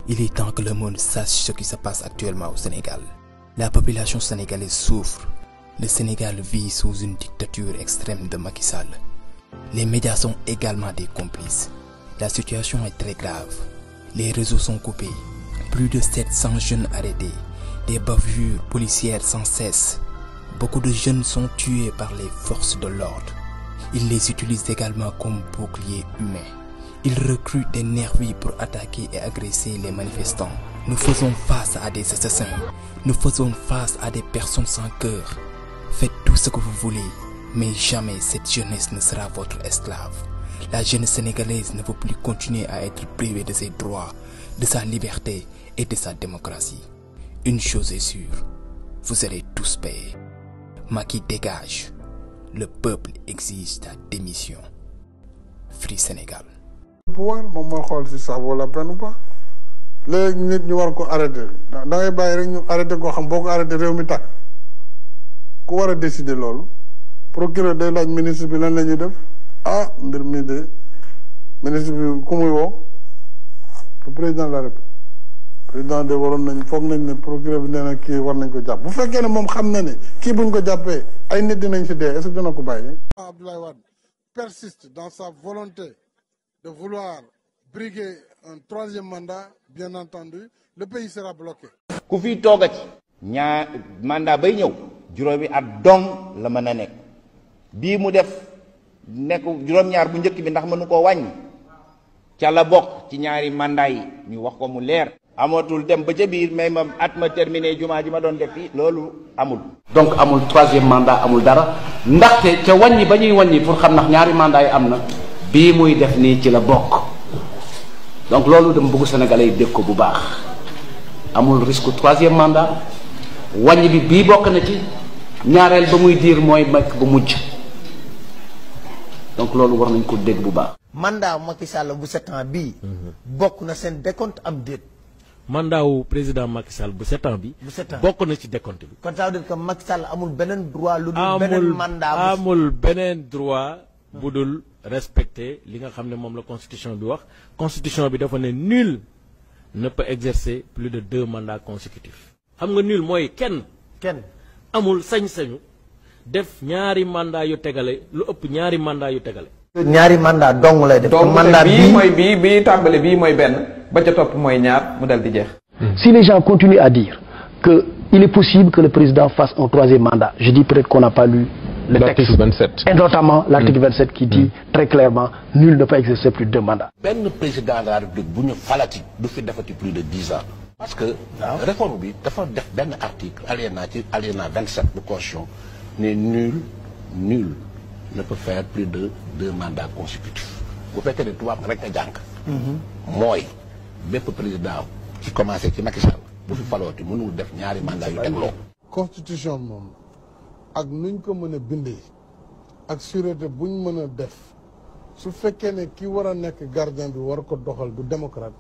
Il est temps que le monde sache ce qui se passe actuellement au Sénégal. La population sénégalaise souffre. Le Sénégal vit sous une dictature extrême de Macky Sall. Les médias sont également des complices. La situation est très grave. Les réseaux sont coupés. Plus de 700 jeunes arrêtés. Des bavures policières sans cesse. Beaucoup de jeunes sont tués par les forces de l'ordre. Ils les utilisent également comme boucliers humains. Ils recrutent des nervis pour attaquer et agresser les manifestants. Nous faisons face à des assassins. Nous faisons face à des personnes sans cœur. Faites tout ce que vous voulez, mais jamais cette jeunesse ne sera votre esclave. La jeunesse sénégalaise ne veut plus continuer à être privée de ses droits, de sa liberté et de sa démocratie. Une chose est sûre, vous allez tous payer. Macky dégage. Le peuple exige ta démission. Free Sénégal. pouvoir moom mooy xool si ça vaut la peine ou pas léegi nit ñu war ko arrêté da ngay bàyyi rek ñu arrêté koo xam boo ko arrêté réew mi tàkk ku war a décider loolu procureur day laaj ministre bi lan la ñuy def ah mbir mi de ministre bi ku muy woo le président de la République président de waroon nañ foog nañ ne procureur bi nee na kii war nañ ko jàpp bu fekkee ne moom xam na ne kii buñ ko jàppee ay nit dinañ si dee est-ce que dina ko bàyyi. Abdoulaye Wade persiste dans sa volonté de vouloir briguer un troisième mandat, bien entendu, le pays sera bloqué. ku fi toogati ñaar mandat bay ñëw juróomi at dong la mën a nekk bii mu def nekk juróom-ñaar bu njëkk bi ndax mënu koo wàññi ca la bokk ci ñaari mandat yi ñu wax ko mu leer. amatul dem ba ca biir mais ma at ma terminé jumaa ji ma doon def fii loolu amul. donc amul troisième mandat amul dara ndaxte ca wàññi ba ñuy wàññi pour xam ndax ñaari mandat yi am na. bii muy def nii ci la bokk donc loolu dama bëgg Sénégalais yi dégg ko bu baax amul risque troisième mandat wàññi bi bii bokk na ci ñaareel ba muy diir mooy makk bu mujj donc loolu war nañ ko dégg bu baax. mandat Macky Sall bu 7 ans bii. bokk na seen décompte am déet. mandat wu président Macky Sall bu 7 ans bi. bu 7 ans bokk na ci décompte bi. kon ça veut dire que Macky Sall amul beneen droit. lu dul beneen mandat amul beneen droit bu dul. respecter li nga xam ne moom la constitution bi wax constitution bi dafa ne nul ne peut exercer plus de 2 mandats consécutifs xam nga nul mooy kenn amul sañ-sañu def ñaari mandat yu tegale lu ëpp ñaari mandat yu tegale. ñaari mandat dong lay def. mandat bii mooy bii tàmbale bii mooy benn ba ca topp mooy ñaar mu dal di jeex. Si les gens continuent à dire que il est possible que le président fasse un troisième mandat, je dis peut-être qu'on n'a pas lu le texte 27. Et notamment l'article 27 qui dit très clairement nul ne peut exercer plus de 2 mandats. benn président de la République bu ñu falati du fi defati plus de 10 ans. parce que réforme bi dafa def benn article alinéa 27 bu constitution ne nul ne peut faire plus de 2 mandats consécutifs bu fekkee ne tubaab rek a jàng. mooy bépp président ci commencé ci Macky Sall bu fi falooti mënul def ñaari mandat yu tegloo. constitution moom ak nuñ ko mën a bindee ak sûreté buñ mën a def su fekkee ne ki war a nekk gardien bi war ko doxal du démocrate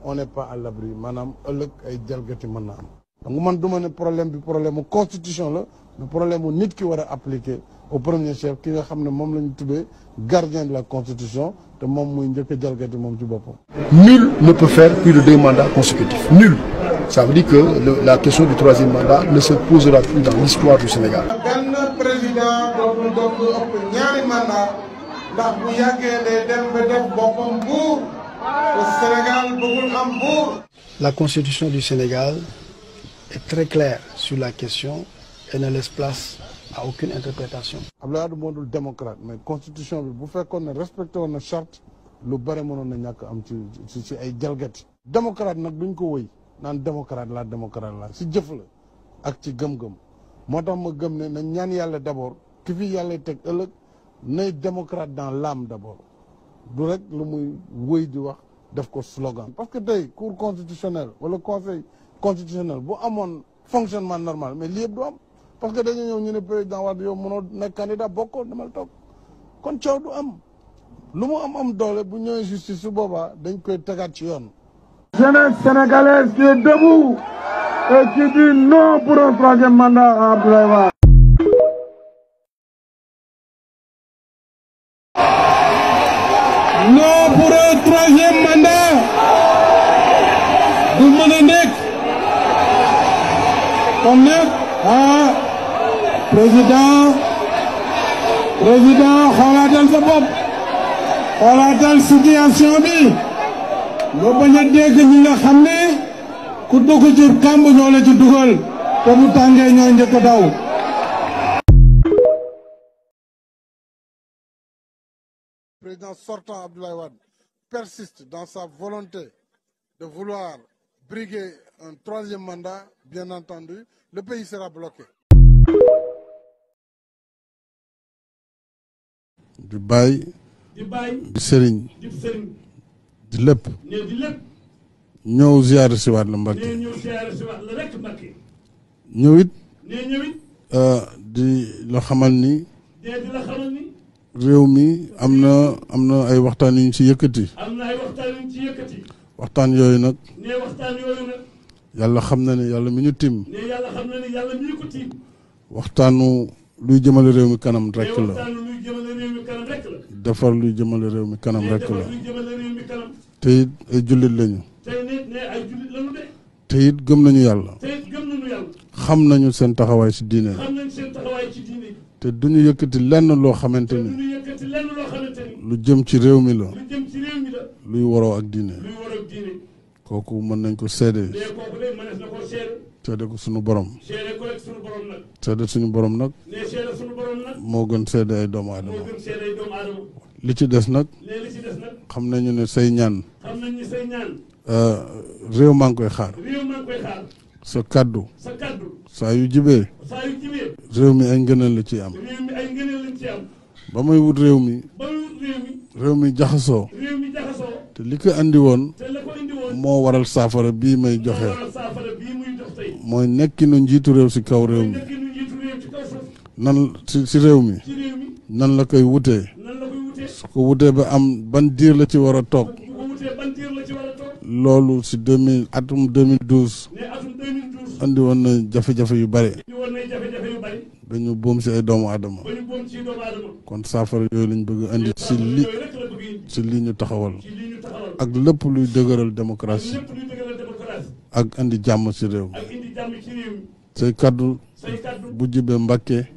on n'est pas à l'abri maanaam ëllëg ay jalgati mën na am. donc man du ma ne problème bi problème mu constitution la mais problème mu nit ki war a appliquer au premier chef ki nga xam ne moom la ñu tuddee gardien de la constitution te moom muy njëkk a jalgati moom ci boppam. Nul ne peut faire plus de 2 mandats consécutifs. Nul. Ça veut dire que la question du troisième mandat ne se posera plus dans l'histoire du Sénégal. benn président dootul ëpp ñaari mandat ndax bu yàggee day dem ba def boppam buur te Sénégal bëggul am buur. La constitution du Sénégal est très claire sur la question et ne laisse place à aucune interprétation. Abdoulaye Wade moo dul démocrate mais constitution bi bu fekkoon ne respecté woon na charte lu bare mënoon na ñàkk am ci ay jalgati. démocrate nag duñ ko wëy naan démocrate la si jëf la ak ci gëm-gëm moo tax ma gëm ne nañ ñaan yàlla d'abord ki fi yàlla teg ëllëg nay démocrate dans l'âme d'abord du rek lu muy wëy di wax def ko slogan. parce que tey cour constitutionnelle wala conseil constitutionnel bu amoon fonctionnement normal mais lii yëpp du am parce que dañu ñëw ñu ne président Wade yow mënoo nekk candidat bokkoo demal toog kon coow du am lu mu am doole bu ñëwee justice su boobaa dañ koy tegaat ci yoon. Jeunesse sénégalaise qui est debout et qui dit non pour un troisième mandat à Abdoulaye Wade. Non pour un troisième mandat lu mën a nekk kon nag président xoolaatal sa bopp xoolaatal situation bi nga bañ a dégg ñi nga xam ne ku dugg ci kàmb ñoo la ci dugal te bu tàngee ñoo njëkk a daw. Le président sortant Abdoulaye Wade persiste dans sa volonté de vouloir briguer un troisième mandat, bien entendu, le pays sera bloqué. di bàyyi di sëriñ di lépp ñëw ziyaare si waat la Mbàkke ñëw it di la xamal ni réew mi am na ay waxtaan yu ñu ci yëkkati waxtaan yooyu nag yàlla xam na ne yàlla mi ñu tiim waxtaanu luy jëmale réew mi kanam rek la defar luy jëmale réew mi kanam rek la te it ay jullit lañu te it gëm nañu yàlla xam nañu seen taxawaay ci diine te duñu yëkkati lenn loo xamante ni lu jëm ci réew mi la luy waroo ak diine kooku mën nañ ko seede seede ko suñu borom seede suñu borom nag moo gën seede ay doomu aadama li ci des nag xam nañu ne say ñaan réew maa ngi koy xaar sa kàddu saa yu jibee réew mi ay ngëneel la ci am ba muy wut réew mi jaxasoo te li ko andi woon moo waral saafara bii may joxe mooy nekkinu njiitu réew ci kaw réew mi nan ci réew mi nan la koy wutee su ko wutee ba am ban diir la ci war a toog loolu ci atum 2012 andi woon na jafe-jafe yu bare dañu boom ci ay doomu aadama kon saafara yooyu lañ bëgg andi ci li ñu taxawal ak lépp luy dëgëral démocratie ak andi jàmm ci réew mi say kaddu bu jibee Mbàkke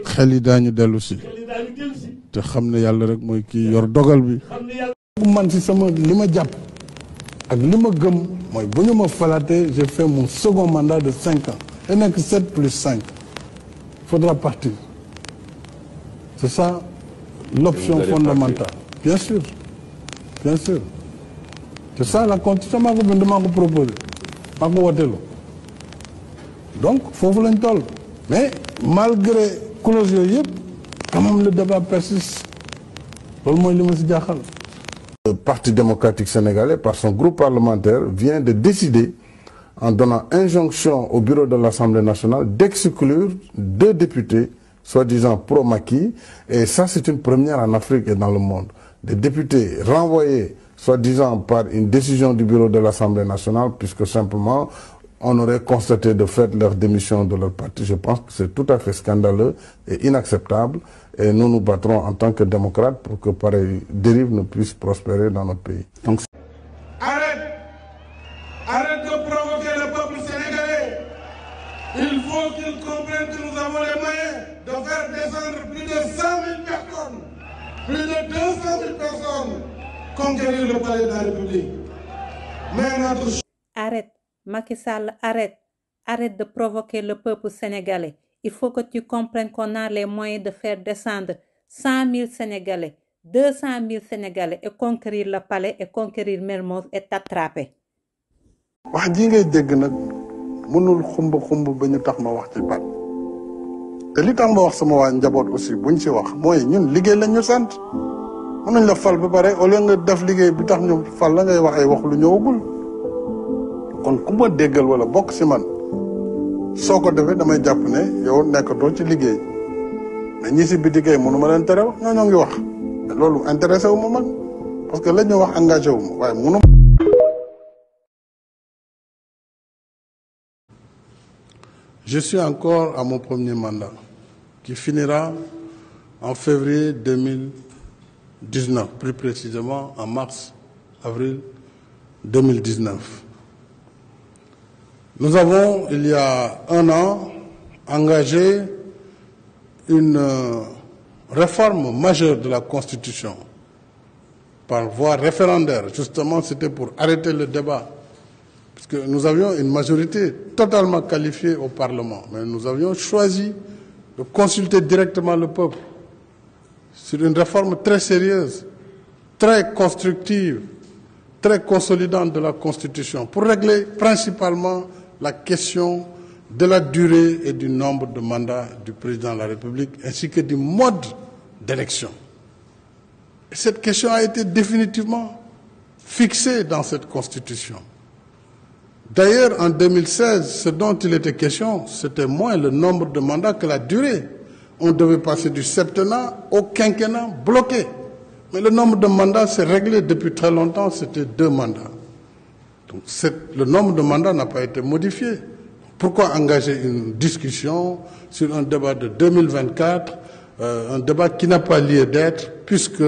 xel yi daañu dellu si te xam ne yàlla rek mooy kii yor dogal bi. man ci sama li ma jàpp ak li ma gëm mooy bu ñu ma falaatee j'ai fait mon second mandat de 5 ans et nekk 7 plus 5 faudra partir c'est ça l'option fondamentale bien sûr c'est ça la constitution maa ko bind maa ko proposé maa ko woteelu donc foofu lañ toll mais malgré clause yooyu yëpp quand même le débat persiste loolu mooy li ma si jaaxal. Le Parti démocratique sénégalais, par son groupe parlementaire, vient de décider, en donnant injonction au bureau de l'Assemblée nationale, d'exclure 2 députés, soi-disant pro-Macky, et ça c'est une première en Afrique et dans le monde. Des députés renvoyés, soi-disant par une décision du bureau de l'Assemblée nationale, puisque simplement on aurait constaté de fait leur démission de leur parti. Je pense que c'est tout à fait scandaleux et inacceptable. Et nous nous battrons en tant que démocrates pour que pareille dérive ne puisse prospérer dans notre pays. Donc, Arrête de provoquer le peuple sénégalais. Il faut qu'il comprenne que nous avons les moyens de faire descendre plus de 100 000 personnes, plus de 200 000 personnes, conquérir le palais de la République. Mais notre... Arrête, Macky Sall, arrête. Arrête de provoquer le peuple sénégalais. Il faut que tu comprennes qu'on a les moyens de faire descendre 100 000 Sénégalais, 200 000 Sénégalais et conquérir le palais et conquérir Mermoz et t'attraper. wax ji ngay dégg nag mënul xumb ba ñu tax ma wax ci baat te li tax ma wax sama waa njaboot aussi buñ ci wax mooy ñun liggéey lañ ñu sant mën nañ la fal ba pare au lieu nga def liggéey bi tax ñu fal la ngay wax ay wax lu ñëwagul kon ku ma déggal wala bokk ci man soo ko defee damay jàpp ne yow nekkatoo ci liggéey mais ñi si biti kay mënu ma leen tere wax ñoo ngi wax loolu intéressé wu ma man parce que la ñu wax engagé wu ma waaye mënu. Je suis encore à mon premier mandat qui finira en février 2019, plus précisément en mars-avril 2019. Nous avons, il y a un an, engagé une réforme majeure de la Constitution par voie référendaire. Justement, c'était pour arrêter le débat. Parce que nous avions une majorité totalement qualifiée au Parlement. Mais nous avions choisi de consulter directement le peuple sur une réforme très sérieuse, très constructive, très consolidante de la Constitution, pour régler principalement la question de la durée et du nombre de mandats du président de la République, ainsi que du mode d'élection. Cette question a été définitivement fixée dans cette Constitution. D'ailleurs, en 2016, ce dont il était question, c'était moins le nombre de mandats que la durée. On devait passer du septennat au quinquennat bloqué. Mais le nombre de mandats s'est réglé depuis très longtemps, c'était 2 mandats. Donc le nombre de mandats n'a pas été modifié. Pourquoi engager une discussion sur un débat de 2024, un débat qui n'a pas lieu d'être, puisque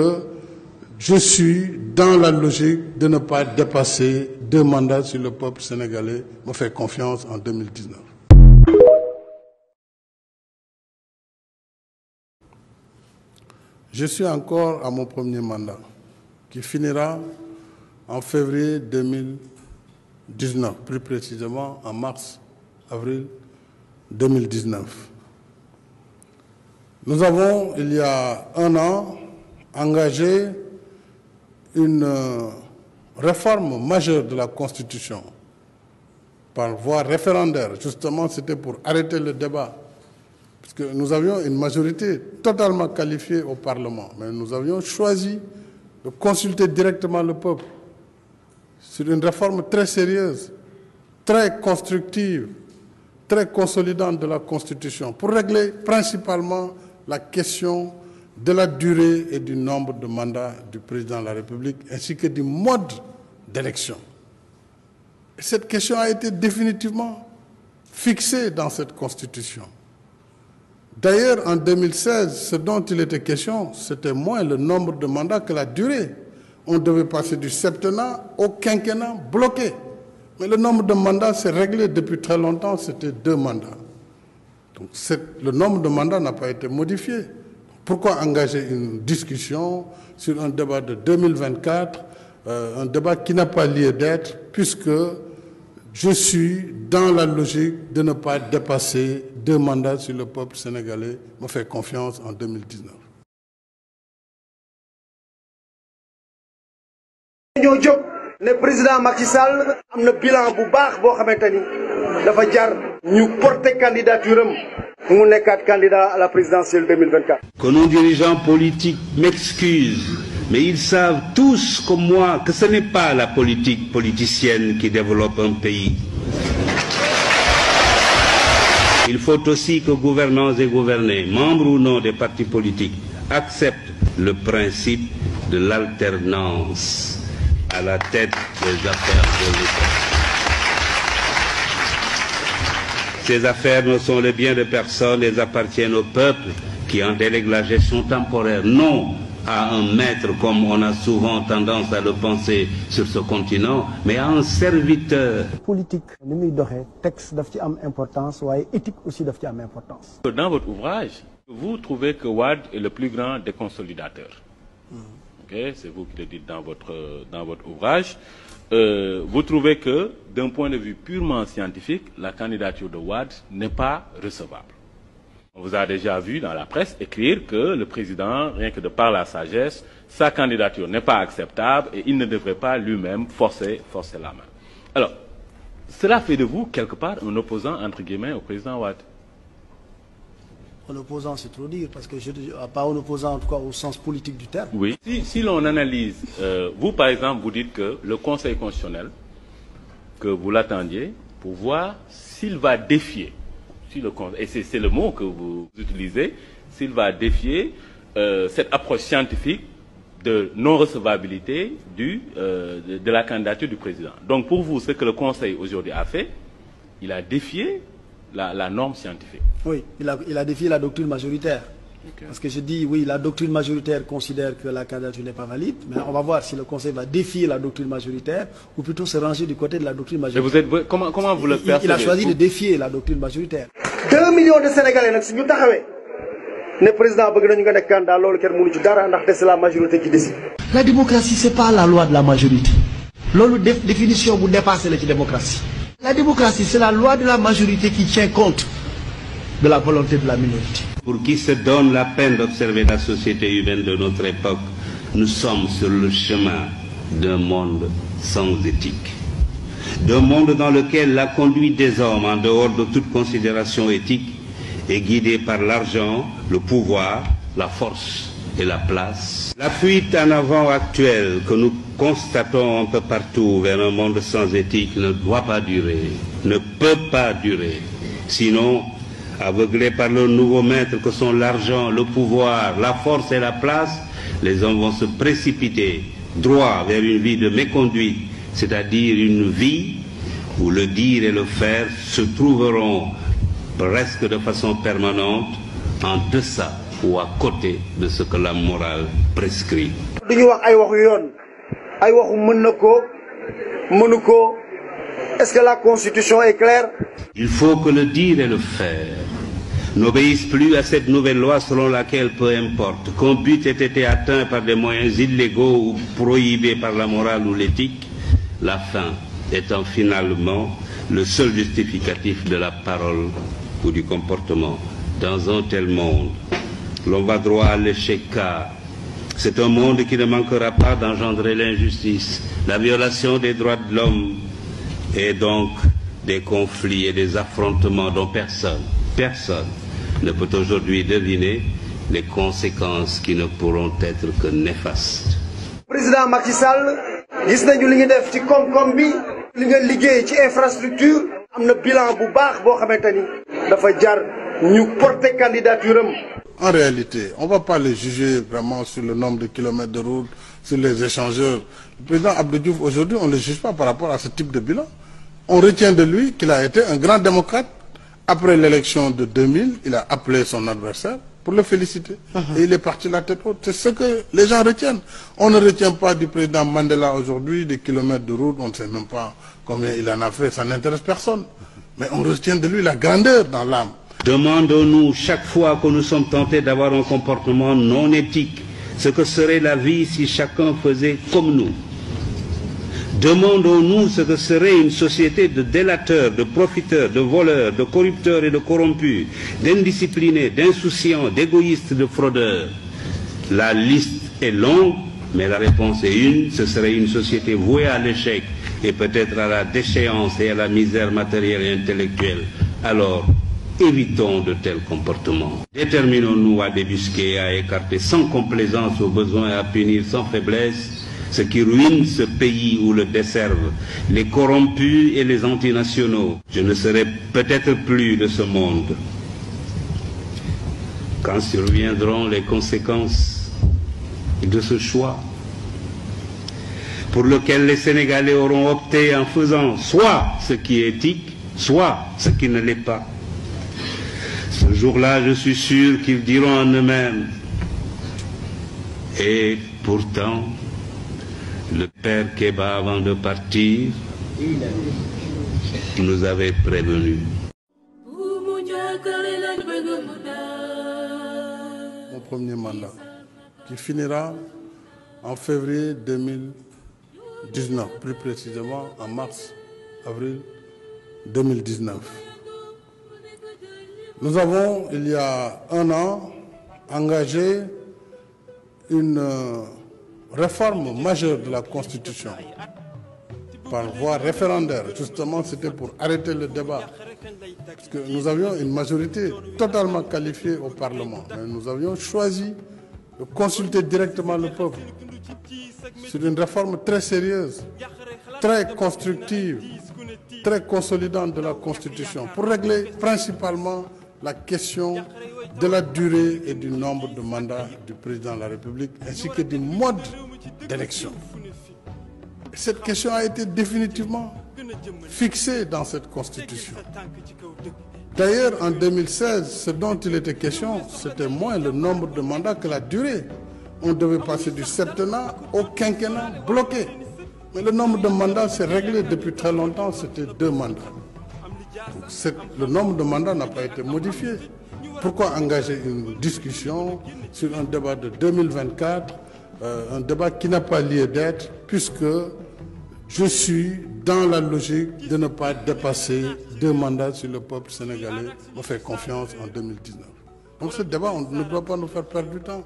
je suis dans la logique de ne pas dépasser 2 mandats si le peuple sénégalais me fait confiance en 2019. Je suis encore à mon premier mandat, qui finira en février 2019, plus précisément en mars-avril 2019. Nous avons, il y a un an, engagé une réforme majeure de la Constitution par voie référendaire. Justement, c'était pour arrêter le débat. Parce que nous avions une majorité totalement qualifiée au Parlement. Mais nous avions choisi de consulter directement le peuple sur une réforme très sérieuse, très constructive, très consolidante de la Constitution, pour régler principalement la question de la durée et du nombre de mandats du président de la République, ainsi que du mode d'élection. Cette question a été définitivement fixée dans cette Constitution. D'ailleurs, en 2016, ce dont il était question, c'était moins le nombre de mandats que la durée. On devait passer du septennat au quinquennat bloqué. Mais le nombre de mandats s'est réglé depuis très longtemps, c'était 2 mandats. Donc le nombre de mandats n'a pas été modifié. Pourquoi engager une discussion sur un débat de 2024, un débat qui n'a pas lieu d'être, puisque je suis dans la logique de ne pas dépasser 2 mandats si le peuple sénégalais me fait confiance en 2019. ñoo jóg ne président Macky Sall am na bilan bu baax boo xamante ni dafa jar ñu porter candidature am mu nekkaat candidat à la présidentielle 2024. Que nos dirigeants politiques m'excusent, mais ils savent tous comme moi que ce n'est pas la politique politicienne qui développe un pays. Il faut aussi que gouvernants et gouvernés, membres ou non des partis politiques, acceptent le principe de l'alternance à la tête des affaires de l'État. Ces affaires ne sont le bien de personne, elles appartiennent au peuple qui en délègue la gestion temporaire, non à un maître comme on a souvent tendance à le penser sur ce continent, mais à un serviteur. Politique, ni muy doxé, texte daf ci am importance, waaye éthique aussi daf ci am importance. Dans votre ouvrage, vous trouvez que Wade est le plus grand des consolidateurs. Okay, c'est vous qui le dites dans votre ouvrage. Vous trouvez que, d'un point de vue purement scientifique, la candidature de Wade n'est pas recevable. On vous a déjà vu dans la presse écrire que le président, rien que de par la sagesse, sa candidature n'est pas acceptable et il ne devrait pas lui-même forcer la main. Alors, cela fait de vous, quelque part, un opposant, entre guillemets, au président Wade. Un opposant, c'est trop dire, parce que pas un opposant, en tout cas, au sens politique du terme. Oui. Si l'on analyse, vous, par exemple, vous dites que le Conseil constitutionnel, que vous l'attendiez, pour voir s'il va défier, et c'est le mot que vous utilisez, s'il va défier cette approche scientifique de non-recevabilité de la candidature du président. Donc, pour vous, ce que le Conseil aujourd'hui a fait, il a défié la norme scientifique. Oui, il a défié la doctrine majoritaire. Parce que je dis, oui, la doctrine majoritaire considère que la candidature n'est pas valide, mais on va voir si le Conseil va défier la doctrine majoritaire ou plutôt se ranger du côté de la doctrine majoritaire. Comment vous le percevez? Il a choisi de défier la doctrine majoritaire. 2 millions de Sénégalais, si nous taxawé, le président bëgg nañu nga nek candidat lolu kenn mënu ci dara ndax c'est la majorité qui décide. La démocratie, c'est pas la loi de la majorité. Lolu définition bu dépasser la démocratie. La démocratie, c'est la loi de la majorité qui tient compte de la volonté de la minorité. Pour qui se donne la peine d'observer la société humaine de notre époque, nous sommes sur le chemin d'un monde sans éthique. D'un monde dans lequel la conduite des hommes, en dehors de toute considération éthique, est guidée par l'argent, le pouvoir, la force et la place. La fuite en avant actuelle que nous constatons un peu partout vers un monde sans éthique ne doit pas durer, ne peut pas durer. Sinon, aveuglés par leurs nouveaux maîtres que sont l'argent, le pouvoir, la force et la place, les hommes vont se précipiter droit vers une vie de méconduite, c'est-à-dire une vie où le dire et le faire se trouveront presque de façon permanente en deçà ou à côté de ce que la morale prescrit. Est-ce que la Constitution est claire? Il faut que le dire et le faire n'obéissent plus à cette nouvelle loi selon laquelle, peu importe, qu'un but ait été atteint par des moyens illégaux ou prohibés par la morale ou l'éthique, la fin étant finalement le seul justificatif de la parole ou du comportement. Dans un tel monde, l'on va droit à l'échec car c'est un monde qui ne manquera pas d'engendrer l'injustice, la violation des droits de l'homme et donc des conflits et des affrontements dont personne ne peut aujourd'hui deviner les conséquences qui ne pourront être que néfastes. Président Macky Sall, gis nañu li ñu def ci koom-koom bi, li nga liggéey ci infrastructure, am na bilan bu baax boo xamante ni dafa jar ñu porter candidature am. En réalité, on ne va pas les juger vraiment sur le nombre de kilomètres de route, sur les échangeurs. Le président Abdou Diouf, aujourd'hui, on ne le juge pas par rapport à ce type de bilan. On retient de lui qu'il a été un grand démocrate. Après l'élection de 2000, il a appelé son adversaire pour le féliciter. Et il est parti la tête haute. C'est ce que les gens retiennent. On ne retient pas du président Mandela aujourd'hui des kilomètres de route, on ne sait même pas combien il en a fait, ça n'intéresse personne. Mais on retient de lui la grandeur dans l'âme. Demandons-nous chaque fois que nous sommes tentés d'avoir un comportement non éthique, ce que serait la vie si chacun faisait comme nous. Demandons-nous ce que serait une société de délateurs, de profiteurs, de voleurs, de corrupteurs et de corrompus, d'indisciplinés, d'insouciants, d'égoïstes, de fraudeurs. La liste est longue, mais la réponse est une, ce serait une société vouée à l'échec et peut-être à la déchéance et à la misère matérielle et intellectuelle. Alors, évitons de tels comportements. Déterminons-nous à débusquer, à écarter sans complaisance au besoin et à punir sans faiblesse ce qui ruine ce pays ou le desservent, les corrompus et les antinationaux. Je ne serai peut-être plus de ce monde quand surviendront les conséquences de ce choix pour lequel les Sénégalais auront opté en faisant soit ce qui est éthique, soit ce qui ne l'est pas. Ce jour-là, je suis sûr qu'ils diront en eux-mêmes. Et pourtant, le père Kéba, avant de partir, nous avait prévenus. Mon premier mandat, qui finira en février 2019, plus précisément en mars-avril 2019. Nous avons, il y a un an, engagé une réforme majeure de la Constitution par voie référendaire. Justement, c'était pour arrêter le débat. Parce que nous avions une majorité totalement qualifiée au Parlement. Mais nous avions choisi de consulter directement le peuple sur une réforme très sérieuse, très constructive, très consolidante de la Constitution pour régler principalement la question de la durée et du nombre de mandats du président de la République ainsi que du mode d'élection. Cette question a été définitivement fixée dans cette Constitution. D'ailleurs, en 2016, ce dont il était question, c'était moins le nombre de mandats que la durée. On devait passer du septennat au quinquennat bloqué. Mais le nombre de mandats s'est réglé depuis très longtemps, c'était 2 mandats. Donc, le nombre de mandats n'a pas été modifié. Pourquoi engager une discussion sur un débat de 2024, un débat qui n'a pas lieu d'être, puisque je suis dans la logique de ne pas dépasser 2 mandats sur le peuple sénégalais, me fait confiance en 2019. Donc ce débat, on ne doit pas nous faire perdre du temps.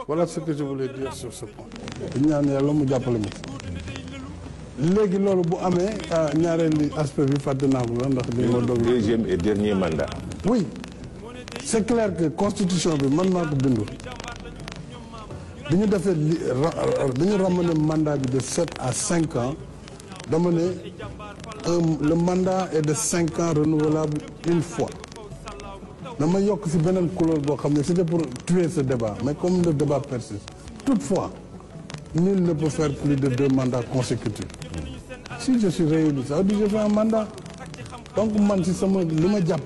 Voilà ce que je voulais dire sur ce point. Deuxième et dernier mandat. Oui, c'est clair que la constitution bi man maa ko bindu bi ñu defee dañu ramener mandat bi de 7 à 5 ans dama ne le mandat est de 5 ans renouvelable une fois. dama yokk ci beneen couleur boo xam ne c'était pour tuer ce débat mais comme le débat persiste toutefois nul ne peut faire plus de 2 mandats consécutifs. Si je suis réélu ça veut dire que je fais un mandat donc man ci sama li ma jàpp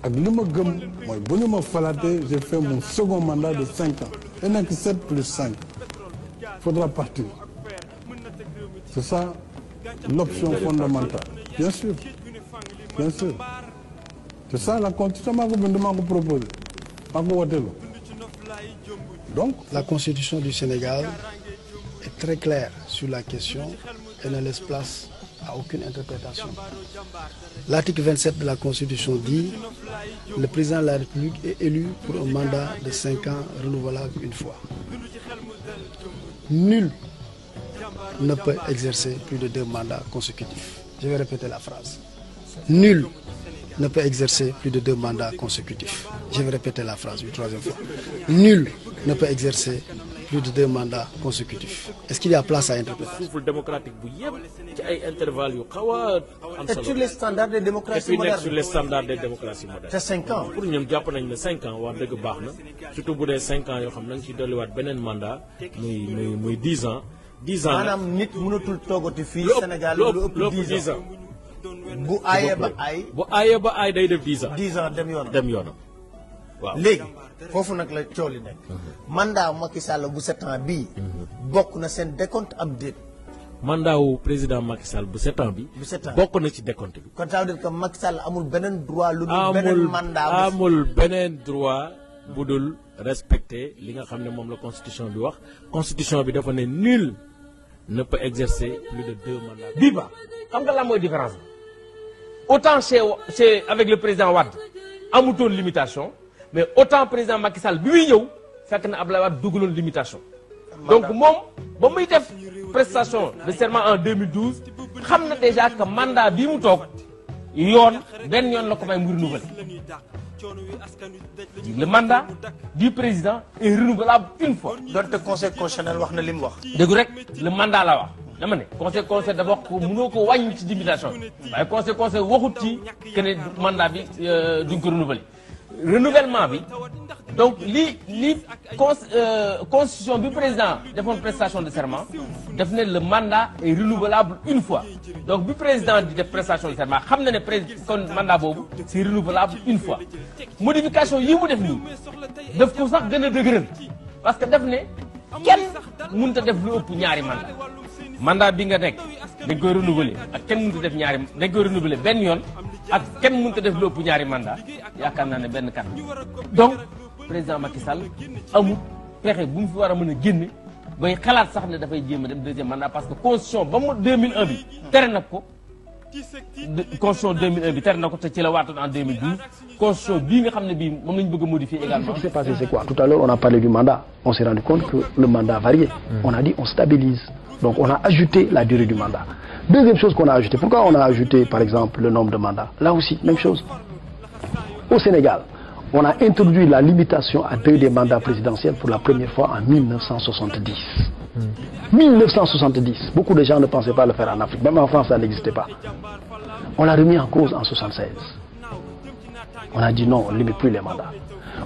ak li ma gëm mooy bu ñu ma falaatee j'ai fait mon second mandat de 5 ans et nekk 7 plus 5 faudra partir. C'est ça l'option fondamentale. Bien sûr, bien sûr. C'est ça la constitution maa ko bind maa ko proposé maa ko woteelu. Donc la constitution du Sénégal est très claire sur la question et ne laisse place à aucune interprétation. L'article 27 de la Constitution dit « Le président de la République est élu pour un mandat de 5 ans renouvelable une fois. Nul ne peut exercer plus de 2 mandats consécutifs. » Je vais répéter la phrase. Nul ne peut exercer plus de 2 mandats consécutifs. Je vais répéter la phrase une 3e fois. Nul ne peut exercer plus de 2 mandats consécutifs. Est-ce qu'il y a place à interpréter? Souffle démocratique bu yeb ci ay intervalles yu xaw a am solo. Et sur les standards des démocraties modernes. sur les standards des démocraties modernes. C'est 5 ans. Pour ñoom jàpp nañ ne 5 ans wax dëgg baax na surtout bu dee 5 ans yoo xam nañ ci dolliwaat beneen mandat muy 10 ans. 10 ans maanaam nit mënatul toogati fii Sénégal lu ëpp 10 ans. bu aayee ba aay. bu aayee ba aay day def 10 ans. 10 ans dem yoonam. waaw léegi foofu nag la coow li nekk. mandat Macky Sall bu 7 ans bii. bokk na seen décompte am déet. mandat wu président Macky Sall bu 7 ans bi. bu 7 ans bokk na ci décompte bi. kon ça veut dire que Macky Sall amul beneen droit. lu dul beneen mandat amul beneen droit bu dul respecter li nga xam ne moom la constitution bi wax. constitution bi dafa ne nul ne peut exercer plus de 2 mandats. bii ba xam nga lan mooy différence bi autant chez avec le président Wade amutoon limitation. mais autant président Macky Sall bi muy ñëw fekk na Abdoulaye Wade dugaloon limitation. donc moom ba muy def prestation de serment en 2012 xam na déjà que mandat bii mu toog yoon benn yoon la ko may mu renouveler. le mandat du président est renouvelable une fois. donte conseil constitutionnel wax na li mu wax. dégg rek le mandat la wax dama ne conseil dafa wax ko mënoo ko wàññi ci limitation waaye conseil waxut ci que ne mandat bi duñ ko renouveler. renouvellement bi donc li constitution bi président defoon prestation de serment def ne le mandat est renouvelable une fois donc bi président di def prestation de serment xam na ne kon mandat boobu c'est renouvelable une fois modification yi mu def nii daf ko sax gën a dëgëral parce que def ne kenn mënut a def lu ëpp ñaari mandat bi nga nekk dañ koy renouveler ak kenn mënut a def ñaari dañ koy renouveler benn yoon ak kenn mënut a def lu ëpp ñaari mandat yaakaar naa ne benn kan donc président Macky Sall amul pexe bu mu fi war a mën a génne bay xalaat sax ne dafay jéem a dem 2e mandat parce que constitution ba mu 2001 bi tere na ko constitution 2001 bi tere na ko te ci la waatoon en 2012 constitution bii nga xam ne bii moom la ñu bëgg a modifier également. Ce qui s'est passé c'est quoi? Tout à l'heure on a parlé du mandat, on s'est rendu compte que le mandat variait. On a dit on stabilise. Donc on a ajouté la durée du mandat. Deuxième chose qu'on a ajouté, pourquoi on a ajouté par exemple le nombre de mandats? Là aussi, même chose. Au Sénégal, on a introduit la limitation à 2 des mandats présidentiels pour la première fois en 1970. 1970, beaucoup de gens ne pensaient pas le faire en Afrique, même en France ça n'existait pas. On l'a remis en cause en 1976. On a dit non, on ne limite plus les mandats.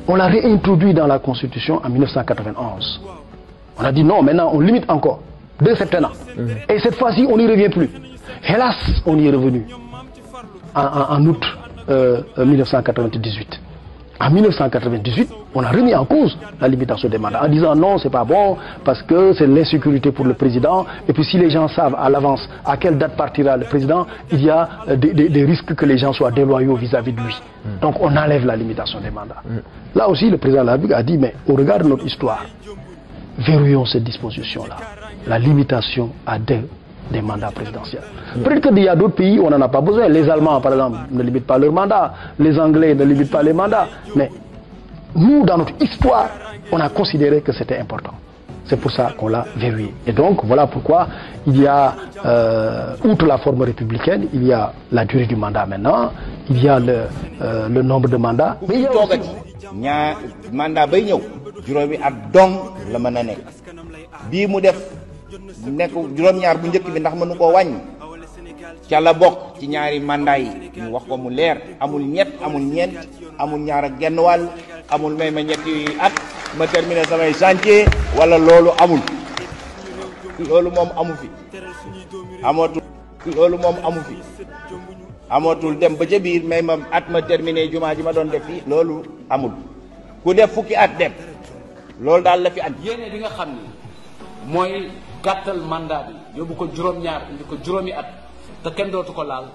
On l'a réintroduit dans la Constitution en 1991. On a dit non, maintenant on limite encore. 2 septennats. Et cette fois-ci, on n'y revient plus. Hélas, on y est revenu en août 1998. En 1998, on a remis en cause la limitation des mandats en disant non, c'est pas bon parce que c'est l'insécurité pour le président. Et puis si les gens savent à l'avance à quelle date partira le président, il y a des risques que les gens soient déloyaux vis-à-vis de lui. Donc on enlève la limitation des mandats. Là aussi, le président de la République a dit, mais au regard de notre histoire, verrouillons cette disposition-là, la limitation à des mandats présidentiels. Peut-être qu'il y a d'autres pays où on n'en a pas besoin. Les Allemands, par exemple, ne limitent pas leurs mandats. Les Anglais ne limitent pas les mandats. Mais nous, dans notre histoire, on a considéré que c'était important. C'est pour ça qu'on l'a verrouillé. Et donc, voilà pourquoi il y a, outre la forme républicaine, il y a la durée du mandat maintenant, il y a le nombre de mandats. Mais il y a aussi... mandat bay ñëw juróomi at dong la mën a nekk bii mu def nekk juróom-ñaar bu njëkk bi ndax mënu koo wàññi ca la bokk ci ñaari mandat yi ñu wax ko mu leer amul ñett amul ñeent amul ñaar ak genn wàll amul may ma ñetti at ma terminé samay chantier wala loolu amul loolu moom amu fi amatul loolu moom amu fi amatul dem ba ca biir may ma at ma terminé jumaa ji ma doon def fii loolu amul ku def fukki at dem loolu daal la fi at yéene bi nga xam ni mooy gàttal mandat bi yóbbu ko juróom-ñaar indi ko juróomi at te kenn dootu ko laal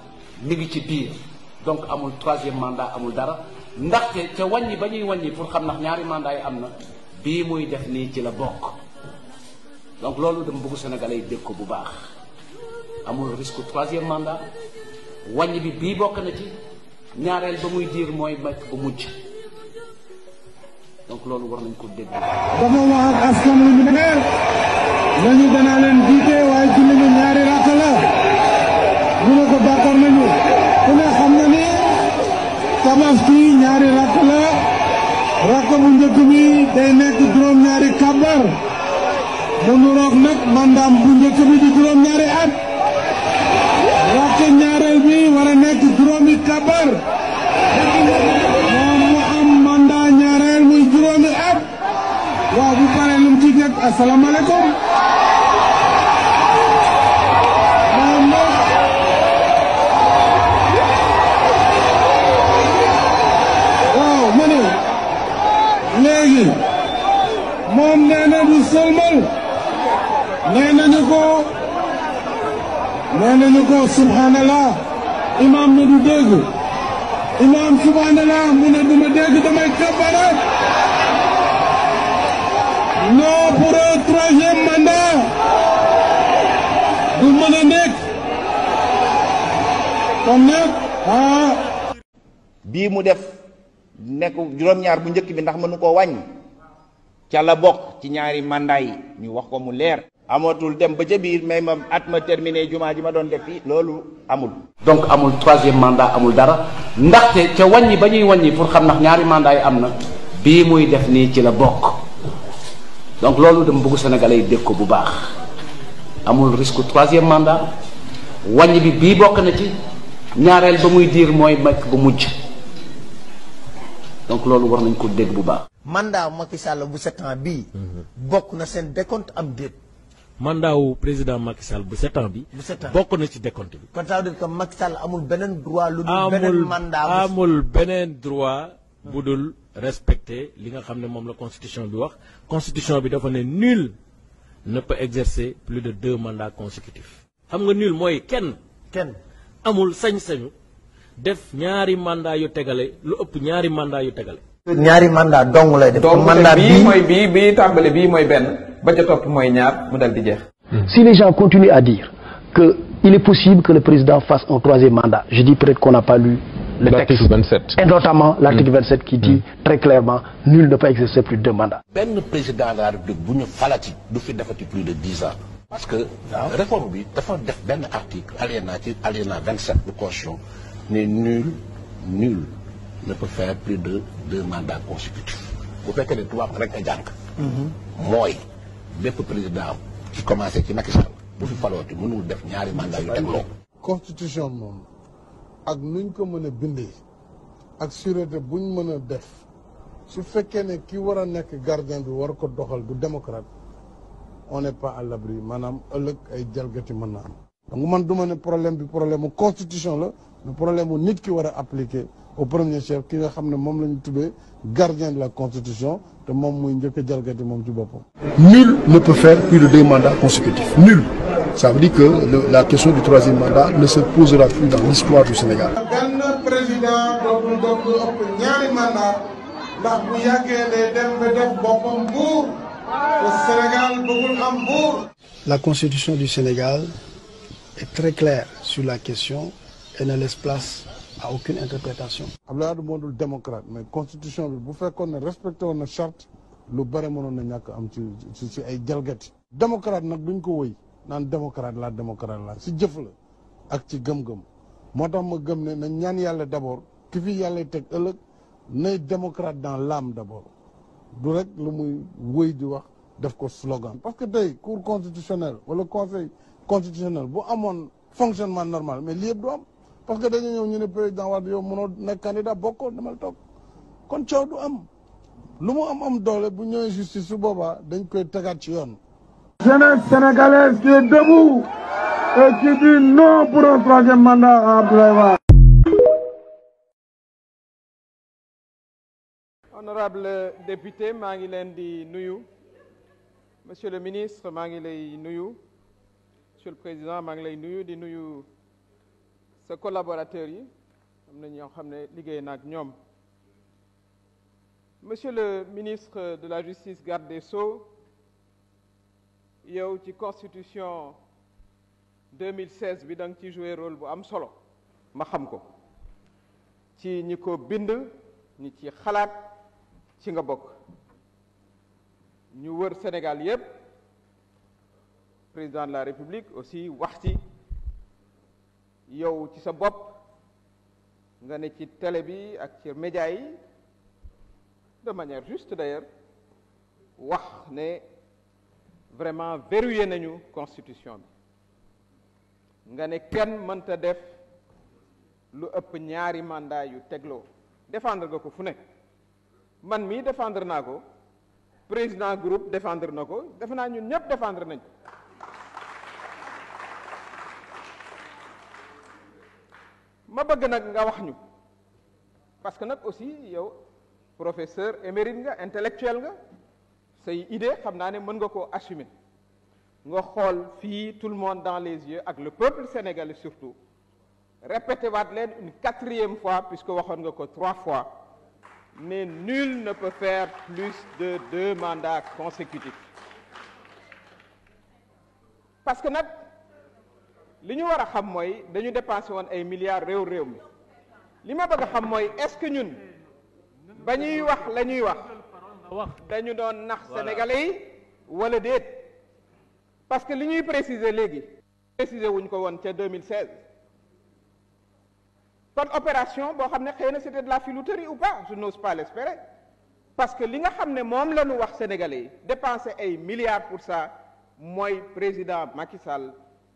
mi ngi ci biir donc amul troisième mandat amul dara ndaxte ca wàññi ba ñuy wàññi pour xam ndax ñaari mandat yi am na bii muy def nii ci la bokk donc loolu dama bëgg Sénégalais yi dégg ko bu baax amul risque troisième mandat wàññi bi bii bokk na ci ñaareel ba muy diir mooy nekk bu mujj donc loolu war nañ ko dégg. dafa wax ak askan wi ne nañu danaa leen jiite waaye julli ñu ñaari rakk la ñu ne ko d'accord nañu ku ne xam na ni tabaski ñaari rakk la rakk bu njëkk bi day nekk juróom-ñaari kabar mu nuroog nag mandaam bu njëkk bi di juróom-ñaari at rakk ñaareel bi war a nekk juróomi kabar moom mu am mandat ñaareel muy juróomi at waaw bu paree lu mu ci nekk asalaamaaleykum moom nag waaw ma ne léegi moom nee na du sëlmal nee nañu ko subhanallah imam ne du dégg imam subhanallah mu ne du ma dégg damay kabara non pour un troisième mandat du mën a nekk kon nag bii mu def nekk juróom-ñaar bu njëkk bi ndax mënu koo wàññi ca la bokk ci ñaari mandat yi ñu wax ko mu leer amatul dem ba ca biir may ma at ma terminé jumaa ji ma doon def fii loolu amul donc amul troisième mandat amul dara ndaxte ca wàññi ba ñuy wàññi pour xam ndax ñaari mandat yi am na bii muy def nii ci la bokk donc loolu dama bëgg Sénégalais yi dégg ko bu baax amul risque troisième mandat wàññi bi bii bokk na ci ñaareel ba muy diir mooy nekk bu mujj donc loolu war nañ ko dégg bu baax. mandat Macky Sall bu 7 ans bii. bokk na seen décompte am déet. mandat wu président Macky Sall bu 7 ans bi. bu 7 ans bokk na ci décompte bi. kon ça veut dire que Macky Sall amul beneen droit. lu dul beneen mandat amul beneen droit bu dul respecter li nga xam ne moom la constitution bi wax constitution bi dafa ne nul ne peut exercer plus de 2 mandats consécutifs. xam nga nul mooy kenn amul sañ-sañu def ñaari mandat yu tegale lu ëpp ñaari mandat yu tegale. ñaari mandat dong lay def. mandat bii mooy bii tàmbale bii mooy benn ba ca topp mooy ñaar mu dal di jeex. Si les gens continuent à dire qu'il est possible que le président fasse un troisième mandat, je dis peut-être qu'on n'a pas lu le texte. 27. Et notamment l'article 27 qui dit très clairement nul ne peut exercer plus de 2 mandats. benn président de la République bu ñu falati du fi defati plus de 10 ans. parce que réforme bi dafa def benn article alinéa 27 de constitution ne nul ne peut faire plus de 2 mandats consécutifs bu fekkee ne tubaab rek a jàng. mooy bépp président ci commencé ci Macky Sall bu fi falooti mënul def ñaari mandat yu tegloo. constitution moom ak nuñ ko mën a bindee ak sûreté buñ mën a def su fekkee ne ki war a nekk gardien bi war ko doxal du démocrate on n'est pas à l'abri maanaam ëllëg ay jalgati mën na am. donc man du ma ne problème bi problème mu constitution la mais problème mu nit ki war a appliquer au premier chef ki nga xam ne moom la ñu tuddee gardien de la constitution te moom muy njëkk a jalgati moom ci boppam. Nul ne peut faire plus de 2 mandats consécutifs. Nul. Ça veut dire que la question du 3e mandat ne se posera plus dans l'histoire du Sénégal. benn président dootul ëpp ñaari mandat ndax bu yàggee day dem ba def boppam buur te Sénégal bëggul am buur. La constitution du Sénégal est très claire sur la question et ne laisse place à aucune interprétation. Abdoulaye Wade moo dul démocrate mais constitution bi bu fekkoon ne respecté woon na charte lu bare mënoon na ñàkk am ci ay jalgati. démocrate nag duñ ko wëy naan démocrate la si jëf la ak ci gëm-gëm moo tax ma gëm ne na ñaan yàlla d'abord ki fi yàlla teg ëllëg nay démocrate dans l'âme d'abord du rek lu muy wëy di wax def ko slogan. parce que tey cour constitutionnelle wala conseil constitutionnel bu amoon fonctionnement normal mais lii yëpp du am. parce que dañu ñëw ñu ne président Wade yow mënoo nekk candidat bokkoo demal toog kon coow du am lu mu am doole bu ñëwee justice su boobaa dañ koy tegaat ci yoon. Jeunesse sénégalaise qui est debout et qui dit non pour un 3e mandat à Abdoulaye Wade. Honorable député maa ngi leen di nuyu monsieur le ministre maa ngi lay nuyu monsieur le président maa ngi lay nuyu di nuyu. sa collaborateurs yi am na ñoo xam ne liggéey na ak ñoom monsieur le ministre de la justice garde des sceaux yow ci constitution 2016 bi da nga ci joué rôle bu am solo ma xam ko ci ñi ko bind ñi ci xalaat ci nga bokk ñu wër Sénégal yépp président de la République aussi wax ci yow ci sa bopp nga ne ci télé bi ak ci média yi de manière juste d'ailleurs wax ne vraiment verrouillé nañu constitution bi nga ne kenn mënta def lu ëpp ñaari mandat yu tegloo défendre nga ko fu ne man mii défendre naa ko président groupe défendre na ko defe naa ñun ñëpp défendre nañ ko ma bëgg nag nga wax ñu parce que nag aussi yow professeur émérite nga intellectuel nga say idée xam naa ne mën nga koo assumer nga xool fii tout le monde dans les yeux ak le peuple sénégalais surtout répété waat leen une 4e fois puisque waxoon nga ko 3 fois mais nul ne peut faire plus de 2 mandats consécutifs parce que nag li ñu war a xam mooy dañu dépensé woon ay milliards réew mi li ma bëgg a xam mooy est-ce que ñun ba ñuy wax la ñuy wax dañu doon nax sénégalais yi wala déet parce que li ñuy préciser léegi préciser wuñ ko woon ca 2016 kon opération boo xam ne xëy na c'était de la filouterie ou pas je n'ose pas l'espérer parce que li nga xam ne moom la ñu wax sénégalais yi dépensé ay milliards pour ça mooy président Macky Sall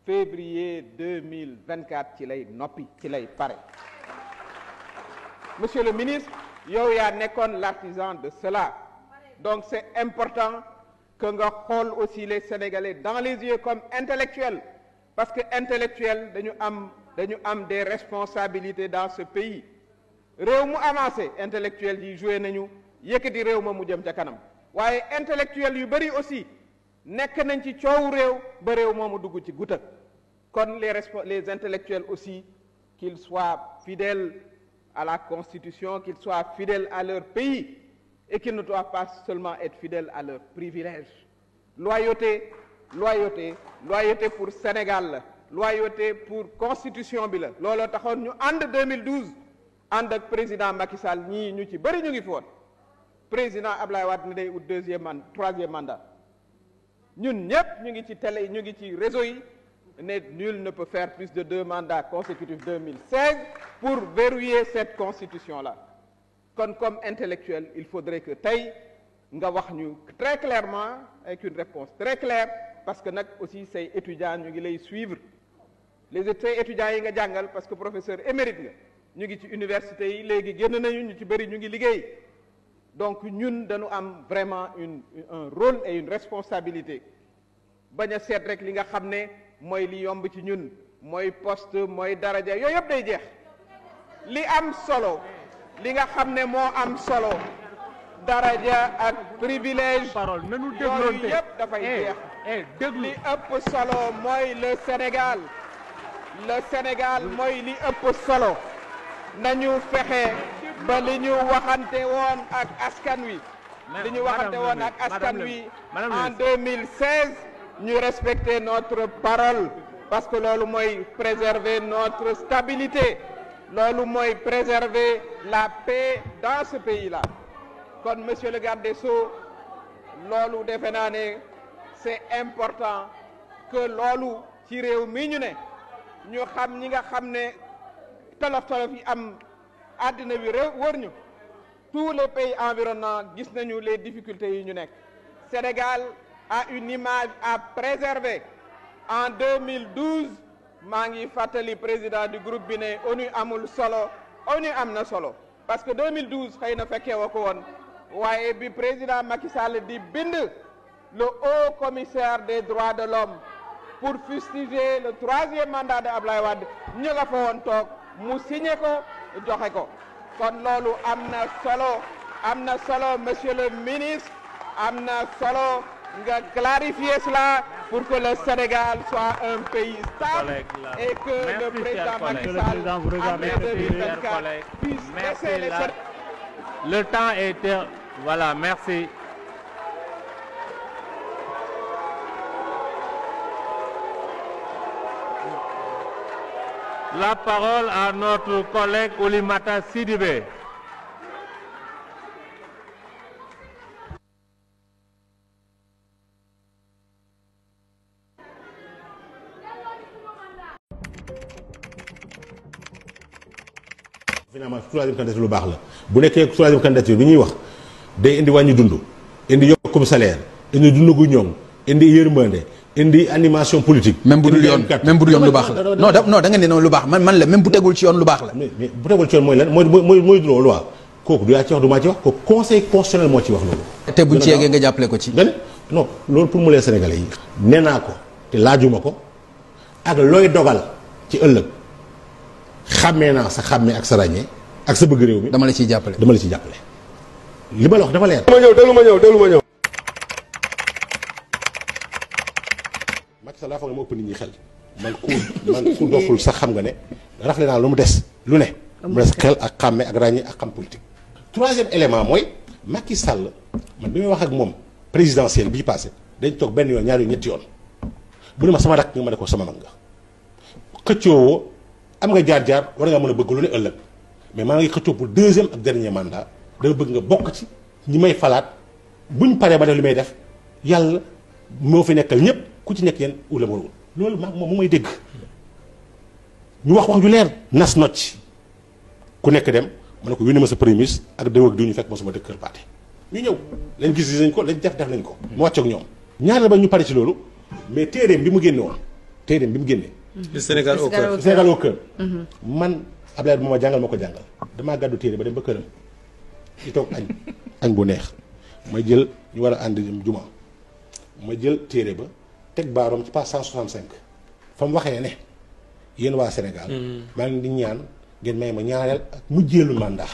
février 2024 ci lay noppi ci lay pare monsieur le ministre yow yaa nekkoon l'artisan de cela donc c'est important que nga xool aussi les Sénégalais dans les yeux comme intellectuels parce que intellectuels dañu am des responsabilités dans ce pays réew mu avancé intellectuels yi joué nañu yëkkati réew ma mu jëm ca kanam waaye intellectuels yu bari aussi nekk nañ ci coowu réew ba réew moomu dugg ci guta kon les intellectuels aussi qu'ils soient fidèles à la Constitution, qu'ils soient fidèles à leur pays et qu'ils ne doivent pas seulement être fidèles à leurs privilèges. Loyauté pour Sénégal, loyauté pour Constitution bi la looloo taxoon ñu ànd 2012 ànd ak président Macky Sall ñii ñu ci bëri ñu ngi foon président Ablaye Wade ne day ut 3e mandat ñun ñëpp ñu ngi ci télé ñu ngi ci réseau yi ne nul ne peut faire plus de 2 mandats consécutifs 2016 pour verrouiller cette constitution-là. Comme intellectuel, il faudrait que tey nga wax ñu très clairement avec une réponse très claire parce que nag aussi say étudiants ñu ngi lay suivre les étudiants yi nga jàngal parce que professeur émérite nga ñu ngi ci université yi léegi génn nañu ñu ci bëri ñu ngi liggéey donc ñun dañu am vraiment un rôle et une responsabilité bañ a seet rek li nga xam ne mooy li yomb ci ñun mooy poste mooy daraja yooyu yëpp day jeex li am solo li nga xam ne moo am solo daraja ak privilège yooyu yëpp dafay jeex li ëpp solo mooy le Sénégal mooy li ëpp solo nañu fexe ba li ñu waxante woon ak askan wi en 2016 ñu respecter notre parole parce que loolu mooy préserver notre stabilité loolu mooy préserver la paix dans ce pays-là kon monsieur le garde des Sceaux loolu defe naa ne c'est important que loolu ci réew mi ñu ne ñu xam ñi nga xam ne tolof-tolof yi am àddina bi wër ñu tous les pays environnants gis nañu les difficultés yi ñu nekk Sénégal a une image à préserver en 2012 maa ngi fàttali président du groupe bi ne ONU amul solo ONU am na solo parce que 2012 xëy na fekkee wa ko woon waaye bi président Macky Sall di bind le haut commissaire des droits de l'homme pour fustiger le 3e mandat de Ablaye Wade ñu nga fa woon toog mu signé ko joxe ko kon loolu am na solo monsieur le ministre am na solo nga clarifier cela pour que le Sénégal soit un pays stable et que le président Macky Sall en 2024 puisse laisser les Sénégalais. Le temps est voilà, merci. La parole à notre collègue Oulimata Sidibé. finalement troisième candidature lu baax la bu nekkee troisième candidature bi ñuy wax day indi wàññi dund indi yokkum salaire indi dund gu ñoŋ indi yërmande indi animation politique. même bu dul yoon lu baax la non da nga ne noonu lu baax man la même bu tegul ci yoon lu baax la. mais bu tegul ci yoon mooy lan mooy loi kooku du yaa ci wax du maa ci wax kooku conseil constitutionnel moo ci wax loolu. te buñ ci yeggee nga jàppale ko ci. non loolu pour mu leen Sénégalais yi. nee naa ko te laajuma ko ak looy dogal ci ëllëg xàmmee naa sa xàmmee ak sa ràññee ak sa bëgg réew mi. dama la ciy jàppale li ma la wax dafa leer. delu ma ñëw. Macky Sall daa foog ne moo ëpp nit ñi xel man ku doful sax xam nga ne rafle naa lu mu des lu ne. mu des xel ak xàmmee ak ràññee ak xam politique. troisième élément mooy Macky Sall man bi may wax ak moom présidentielle bii passé dañ toog benn yoon ñaari yoon ñetti yoon bu ne ma sama rakk nga ma ne ko sama mag nga xëccoo am nga jaar-jaar war nga mën a bëgg lu ne ëllëg mais maa ngi xëccoo pour deuxième ak dernier mandat dama bëgg nga bokk ci ñi may falaat buñ paree ba def li may def yàlla moo fi nekkal ñëpp ku ci nekk yéen wula ma loolu maa moom mu may dégg ñu wax ju leer nas nocc ku nekk dem ma ne ko yónnee ma sa premier ministre ak déw ak diw ñu fekk ma sama dëkk Kër Paate ñu ñëw lañ gis nañ ko lañ def nañ ko mu wàcc ak ñoom ñaareel ba ñu pare ci loolu mais téeréem bi mu génne woon téeréem bi mu génne Sénégal au cœur Sénégal au cœur man Abdoulaye ma jàngal ma ko jàngal damaa gàddu téere ba dem ba këram ci toog añ bu neex ma jël ñu war a ànd juma ma jël téere ba teg baaroom ci page 165 fa mu waxee ne yéen waa Sénégal maa ngi di ñaan ngeen may ma ñaareel ak mujjeelu mandat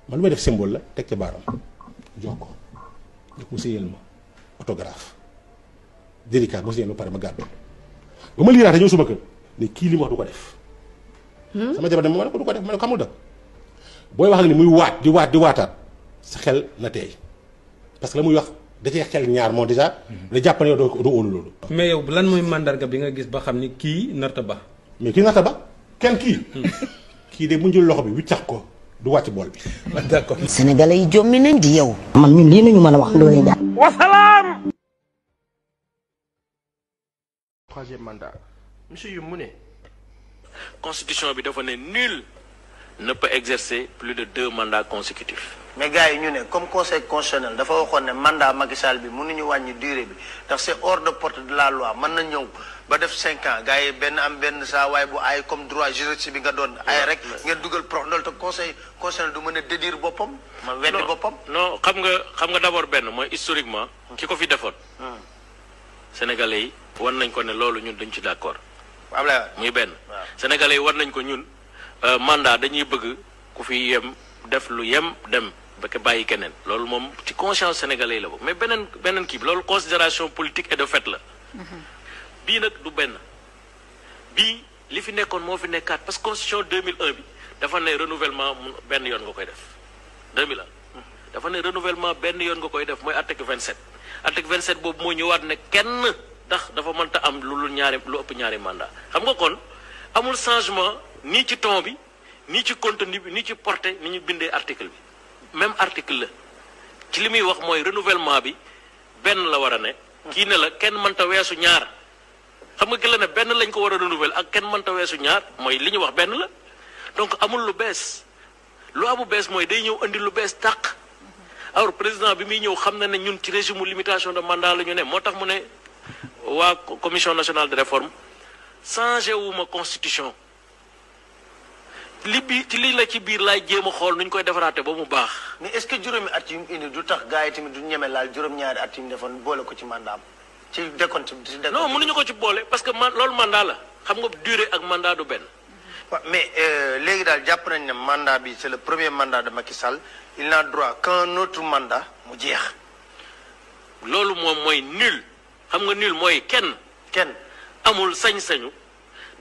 man lu may def symbole la teg ca baaroom jox ko mu séyal ma autographe délicat mu séyal ma pare ma gàddu ba ma liiraate ñëw suma kër ne kii li mu wax du ko def sama jabar ma ne ko du ko def ma ne ko xamul da booy wax ak ni muy waat di waataat sa xel na teey parce que la muy wax da cee xel ñaar moo déjà la jàpp ne yow doo óolu loolu mais yow lan mooy mandarga bi nga gis ba xam ni kii narta ba mais kii narta ba kenn kii de mu jël loxo bi wiccax ko du wàcc bool bi d'accord sénégalais yi jommi nañ di yow man ñun lii nañu mën a wax loolu daal wasalaam. Troisième mandat monsieur Youm mu ne constitution bi dafa ne nul ne peut exercer plus de 2 mandats consécutifs. mais gars yi ñu ne comme conseil constitutionnel dafa waxoon ne mandat Macky Sall bi mënuñu wàññi durée bi ndax c'est hors de portée de la loi mën na ñëw ba def 5 ans gars yi benn saa waaye bu ay comme droit juridique bi nga doon ay rek ngeen dugal prox ndool te conseil constitutionnel du mën a dédire boppam ma weddi boppam non xam nga d'abord benn mooy historiquement ki ko fi defoon sénégalais yi wan nañ ko ne loolu ñun dañ ci d'accord muy benn. Sénégalais yi war nañ ko ñun mandat dañuy bëgg ku fi yem def lu yem dem ba ke bàyyi keneen loolu moom ci conscience sénégalais yi la bokk mais beneen kii bi loolu considération politique et de fait la. bii nag du benn bii li fi nekkoon moo fi nekkaat parce que constitution 2001 bi dafa ne renouvellement benn yoon nga koy def 2001 dafa ne renouvellement benn yoon nga koy def mooy article 27 article 27 boobu moo ñëwaat ne kenn tax dafa mënta am lu ëpp ñaari mandat xam nga kon amul changement nii ci ton bi nii ci contenu bi nii ci portée ni ñu bindee article bi même article la ci li muy wax mooy renouvellement bi benn la war a ne kii ne la kenn mënta weesu ñaar xam nga ki la ne benn lañ ko war a renouveler ak kenn mënta weesu ñaar mooy li ñu wax benn la donc amul lu bees lu amu bees mooy day ñëw andi lu bees tàq alors président bi muy ñëw xam na ne ñun ci régime limitation de mandat la ñu ne moo tax mu ne waa commission nationale de réforme changé wuma constitution ci lii la ci biir laay jéem a xool nu ñu koy defaraate ba mu baax. mais est-ce que juróomi at yu mu indi du tax gars yi tamit du ñeme laal juróom-ñaari at yu mu defoon boole ko ci mandat am ci décompte non mënuñu ko ci boole parce que loolu mandat la xam nga durée ak mandat du benn. waaw mais léegi daal jàpp nañ ne mandat bi c'est le premier mandat de Macky Sall il n'a droit qu'un autre mandat mu jeex. loolu moom mooy nul xam nga nul mooy kenn amul sañ-sañu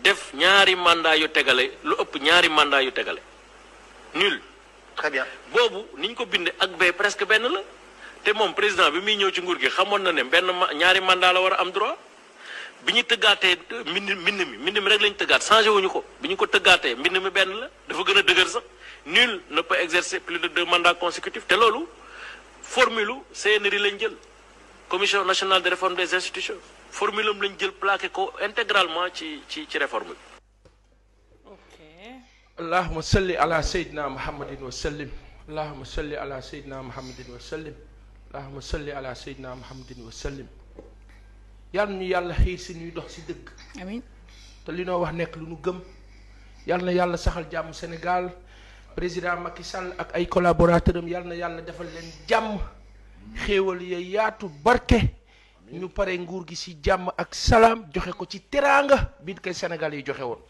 def ñaari mandat yu tegale lu ëpp ñaari mandat yu tegale nul. très bien boobu niñ ko bindee ak bee presque benn la te moom président bi muy ñëw ci nguur gi xamoon na ne ñaari mandat la war a am droit bi ñu tëggaatee mbind mi rek lañ tëggaat changé wuñu ko bi ñu ko tëggaatee mbind mi benn la dafa gën a dëgër sax nul ne peut exercer plus de 2 mandats consécutifs te loolu formule CNRI lañ jël commission nationale de réforme des institutions formule am lañ jël plaqué ko intégralement ci réforme bi. allahumma salli ala sayyidina muhammadin wa sallim allahumma salli ala sayyidina muhammadin wa sallim allahumma salli ala sayyidina muhammadin wa sallim yàlla ñu yàlla xiir si ñuy dox si dëgg amiin te li noo wax nekk lu ñu gëm yàlla na yàlla saxal jàmm Sénégal président Macky Sall ak ay collaborateurs am yàlla na yàlla defal leen jàmm xéewal ya yaatu barke ñu pare nguur gi si jàmm ak salaam joxe ko ci teraanga bi koy Sénégal yi joxe woon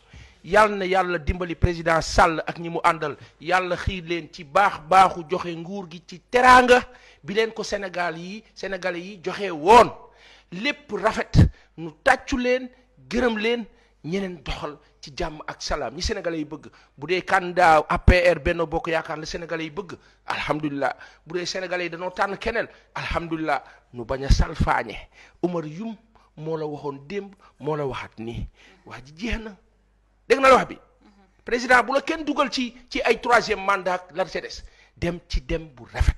yàlla na yàlla dimbali président Sall ak ñi mu àndal yàlla xiir leen ci baaxu joxe nguur gi ci teraanga bi leen ko Sénégalais yi joxe woon lépp rafet nu tàccu leen gërëm leen ñeneen doxal ci jàmm ak salaam ñi Sénégalais yi bëgg bu dee candidat APR Benno Bokk Yaakaar la Sénégalais yi bëgg alhamdulilah bu dee Sénégalais yi dañoo tànn keneen alhamdulilah nu bañ a salfaañe Umar Yum moo la waxoon démb moo la waxaat nii wax ji jeex na dégg na la wax bi président bu la kenn dugal ci ay 3e mandat la ca des dem ci dem bu rafet.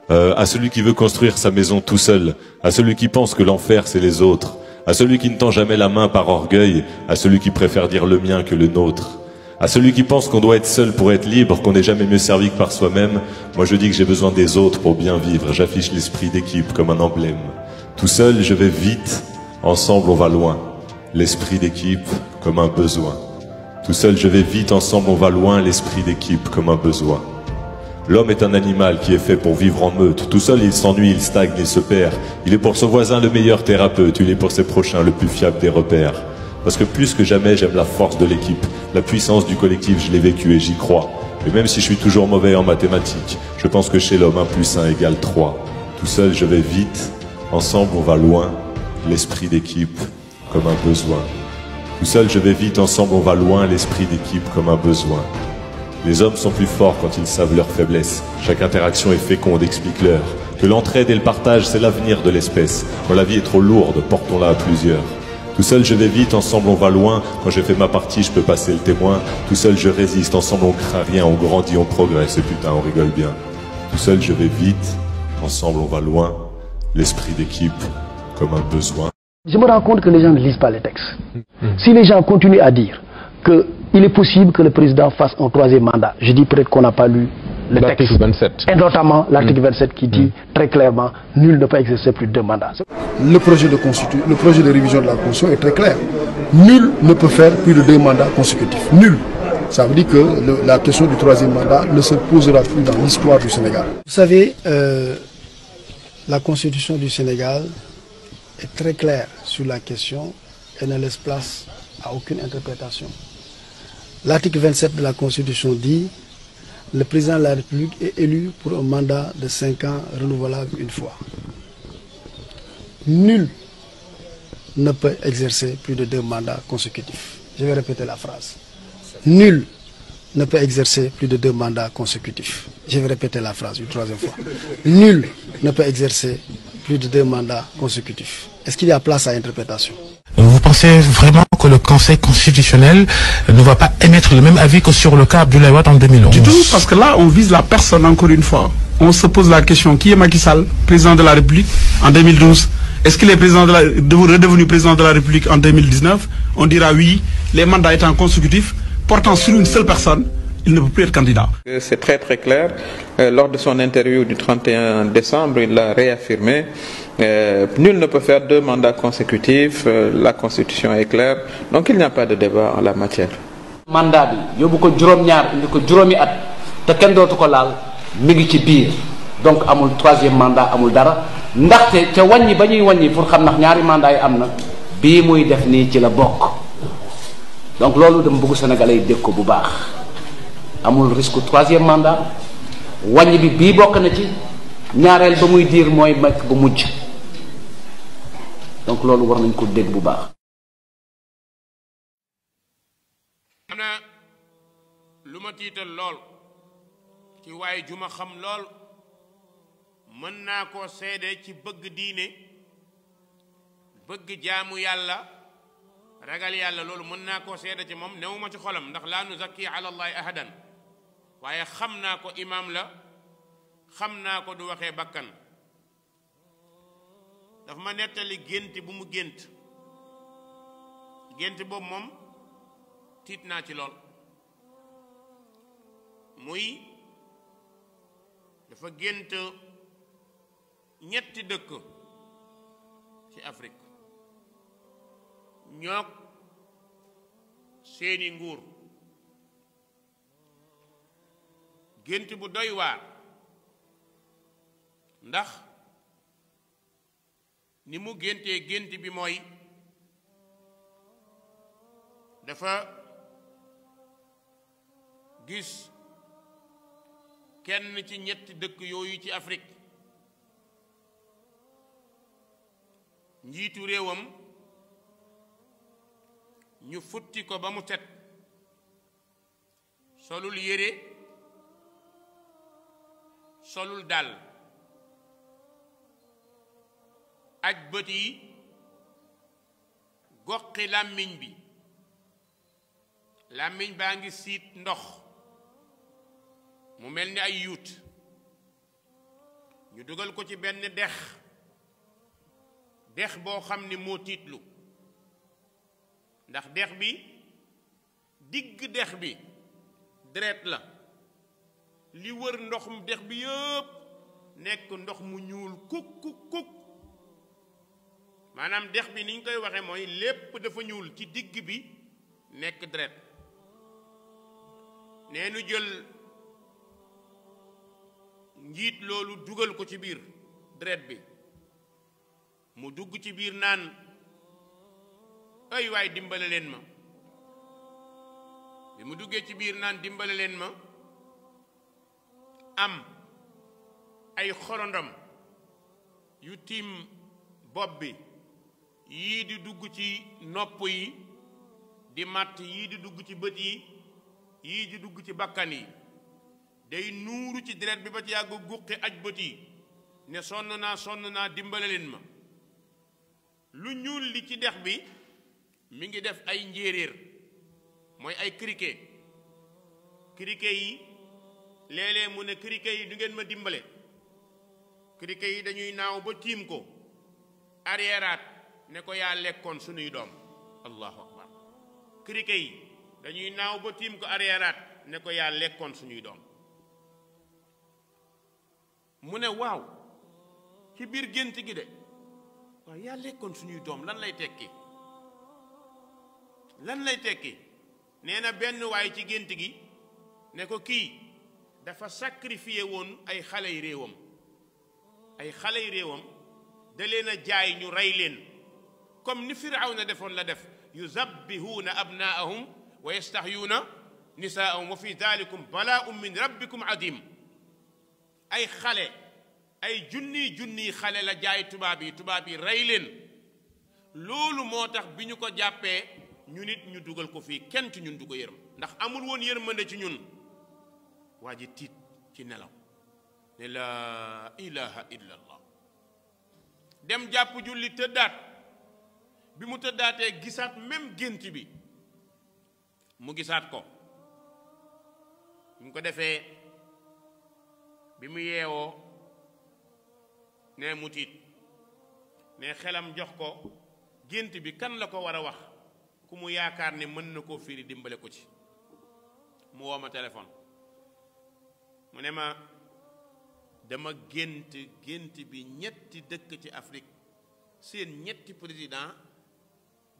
À celui qui veut construire sa maison tout seul, à celui qui pense que l'enfer c'est les autres, à celui qui ne tend jamais la main par orgueil, à celui qui préfère dire le mien que le nôtre, à celui qui pense qu'on doit être seul pour être libre, qu'on n'est jamais mieux servi que par soi-même, moi je dis que j'ai besoin des autres pour bien vivre, j'affiche l'esprit d'équipe comme un emblème. Tout seul je vais vite, ensemble on va loin, l'esprit d'équipe comme un besoin. Tout seul je vais vite, ensemble on va loin, l'esprit d'équipe comme un besoin. L'homme est un animal qui est fait pour vivre en meute. Tout seul, il s'ennuie, il stagne, il se perd. Il est pour son voisin le meilleur thérapeute. Il est pour ses prochains le plus fiable des repères. Parce que plus que jamais, j'aime la force de l'équipe. La puissance du collectif, je l'ai vécu et j'y crois. Et même si je suis toujours mauvais en mathématiques, je pense que chez l'homme, 1 + 1 = 3. Tout seul, je vais vite. Ensemble, on va loin. L'esprit d'équipe comme un besoin. Tout seul, je vais vite. Ensemble, on va loin. L'esprit d'équipe comme un besoin. Les hommes sont plus forts quand ils savent leurs faiblesses. Chaque interaction est féconde, explique-leur que l'entraide et le partage, c'est l'avenir de l'espèce. Quand la vie est trop lourde, portons-la à plusieurs. Tout seul, je vais vite, ensemble, on va loin. Quand j'ai fait ma partie, je peux passer le témoin. Tout seul, je résiste, ensemble, on craint rien, on grandit, on progresse, et putain, on rigole bien. Tout seul, je vais vite, ensemble, on va loin. L'esprit d'équipe, comme un besoin. Je me rends compte que les gens ne lisent pas les textes. Si les gens continuent à dire qu'il est possible que le président fasse un 3e mandat. Je dis peut-être qu'on n'a pas lu le texte. 27. Et notamment l'article 27 qui dit très clairement nul ne peut exercer plus de 2 mandats. Le projet de révision de la Constitution est très clair. Nul ne peut faire plus de 2 mandats consécutifs. Nul. Ça veut dire que la question du 3e mandat ne se posera plus dans l'histoire du Sénégal. Vous savez, la Constitution du Sénégal est très claire sur la question et ne laisse place à aucune interprétation. L'article 27 de la Constitution dit « Le président de la République est élu pour un mandat de 5 ans renouvelable une fois. Nul ne peut exercer plus de 2 mandats consécutifs. » Je vais répéter la phrase. Nul ne peut exercer plus de 2 mandats consécutifs. Je vais répéter la phrase une 3e fois. Nul ne peut exercer plus de 2 mandats consécutifs. Est-ce qu'il y a place à interprétation? Vous pensez vraiment que le Conseil constitutionnel ne va pas émettre le même avis que sur le cas Abdoulaye Wade en 2011? Du tout, parce que là, on vise la personne encore une fois. On se pose la question, qui est Macky Sall, président de la République en 2012? Est-ce qu'il est redevenu président de la République en 2019? On dira oui, les mandats étant consécutifs, portant sur une seule personne, il ne peut plus être candidat. C'est très très clair. Lors de son interview du 31 décembre, il l'a réaffirmé. Nul ne peut faire 2 mandats consécutifs. La Constitution est claire. Donc il n'y a pas de débat en la matière. Mandat bi yóbbu ko juróom-ñaar indi ko juróomi at te kenn dootu ko laal mi ngi ci biir donc amul 3e mandat amul dara ndaxte ca wàññi ba ñuy wàññi pour xam ndax ñaari mandat yi am na bii muy def nii ci la bokk donc loolu dama bëgg Sénégalais yi dégg ko bu baax amul risque 3e mandat wàññi bi bii bokk na ci ñaareel ba muy diir mooy mekk bu mujj donc loolu war nañ ko dégg bu baax. am na lu ma tiital lool ci waaye ju ma xam lool mën naa koo seede ci bëgg diine bëgg jaamu yàlla ragal yàlla loolu mën naa koo seede ci moom newuma ci xolam ndax laa nuzakki ala allahi ahadan waaye xam naa ko imaam la xam naa ko du waxee bakkan dafa ma nettali gént bu mu gént boobu moom tiit naa ci lool muy dafa gént ñetti dëkk ci Afrique ñook seeni nguur gént bu doy waar ndax ni mu géntee gént bi mooy dafa gis kenn ci ñetti dëkk yooyu ci Afrique njiitu réewam ñu futti ko ba mu set solul yére solul dàll aj bët yi goqi làmmiñ bi làmmiñ baa ngi siit ndox mu mel ni ay yuut ñu dugal ko ci benn dex boo xam ni moo tiitlu ndax dex bi digg dex bi deret la li wër ndoxum dex bi yëpp nekk ndox mu ñuul kuk maanaam dex bi ni ñu koy waxe mooy lépp dafa ñuul ci digg bi nekk deret nee nu jël njiit loolu dugal ko ci biir deret bi mu dugg ci biir naan ay waay dimbale leen ma bi mu duggee ci biir naan dimbale leen ma am ay xorondom yu tiim bopp bi yii di dugg ci nopp yi di matt yii di dugg ci bët yi yii di dugg ci bakkan yi day nuuru ci deret bi ba ci yàgg guqi aj bët yi ne sonn naa dimbale leen ma lu ñuul li ci dex bi mi ngi def ay njéeréer mooy ay criquet yi léeg-léeg mu ne criquet yi du ngeen ma dimbale criquet yi dañuy naaw ba tiim ko arriéraat ne ko yaa lekkoon sunuy doom allahu akbar criquet yi dañuy naaw ba tiim ko arriéraat ne ko yaa lekkoon suñuy doom mu ne waaw ci biir gént gi de waaw yaa lekkoon suñuy doom lan lay tekki nee na benn waay ci gént gi ne ko kii dafa sacrifié woon ay xaley réewam da leen a jaay ñu rey leen comme ni firawna defoon la def yuzabbihuuna abnaahum wa yastahyuuna nisaahum wa fi dalikum balaaun min rabbikum adim ay xale ay junniy xale la jaay tubaab yi rey leen loolu moo tax bi ñu ko jàppee ñu nit ñu dugal ko fii kenn ci ñun du ko yërëm ndax amul woon yërmande ci ñun waa ji tiit ci nelaw ne laa ilaha illa allah dem jàpp julli tëddaat bi mu tëddaatee gisaat même gént bi mu gisaat ko bi mu ko defee bi mu yeewoo ne mu tiit ne xelam jox ko gént bi kan la ko war a wax ku mu yaakaar ne mën na koo firi dimbale ko ci mu woo ma téléphone mu ne ma dama gént bi ñetti dëkk ci Afrique seen ñetti président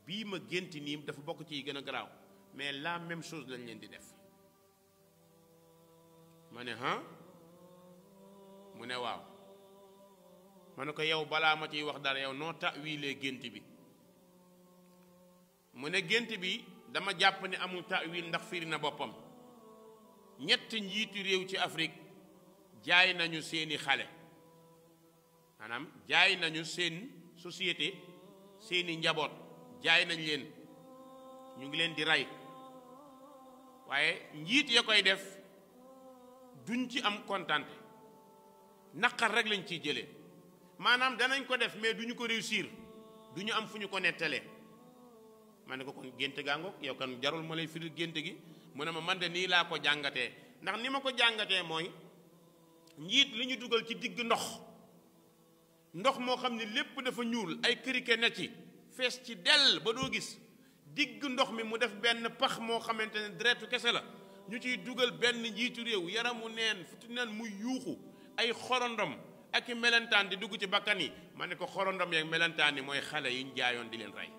bii ma gént nii dafa bokk ci yi gën a garaaw mais la même chose lañ leen di def ma ne mu ne waaw ma ne ko yow balaa ma ciy wax dara yow noo ta'wilee gént bi mu ne gént bi dama jàpp ne amul ta'wil ndax firi na boppam ñetti njiitu réew ci Afrique jaay nañu seeni xale maanaam jaay nañu seen société seeni njaboot jaay nañ leen ñu ngi leen di rey waaye njiit ya koy def duñ ci am kontante naqar rek lañ ciy jëlee maanaam danañ ko def mais duñu ko réussir duñu am fu ñu ko nettalee ma ne ko kon gént gaango yow kan jarul ma lay firil gént gi mu ne ma man de nii laa ko jàngatee ndax ni ma ko jàngatee mooy njiit li ñu dugal ci digg ndox moo xam ne lépp dafa ñuul ay criquet na ci fees ci dell ba doo gis digg ndox mi mu def benn pax moo xamante ne deretu kese la ñu ciy dugal benn njiitu réew yaramu neen futu neen muy yuuxu ay xorondom ak i melentaan di dugg ci bakkan yi ma ne ko xorondom yeeg melentaan yi mooy xale yi ñu jaayoon di leen rey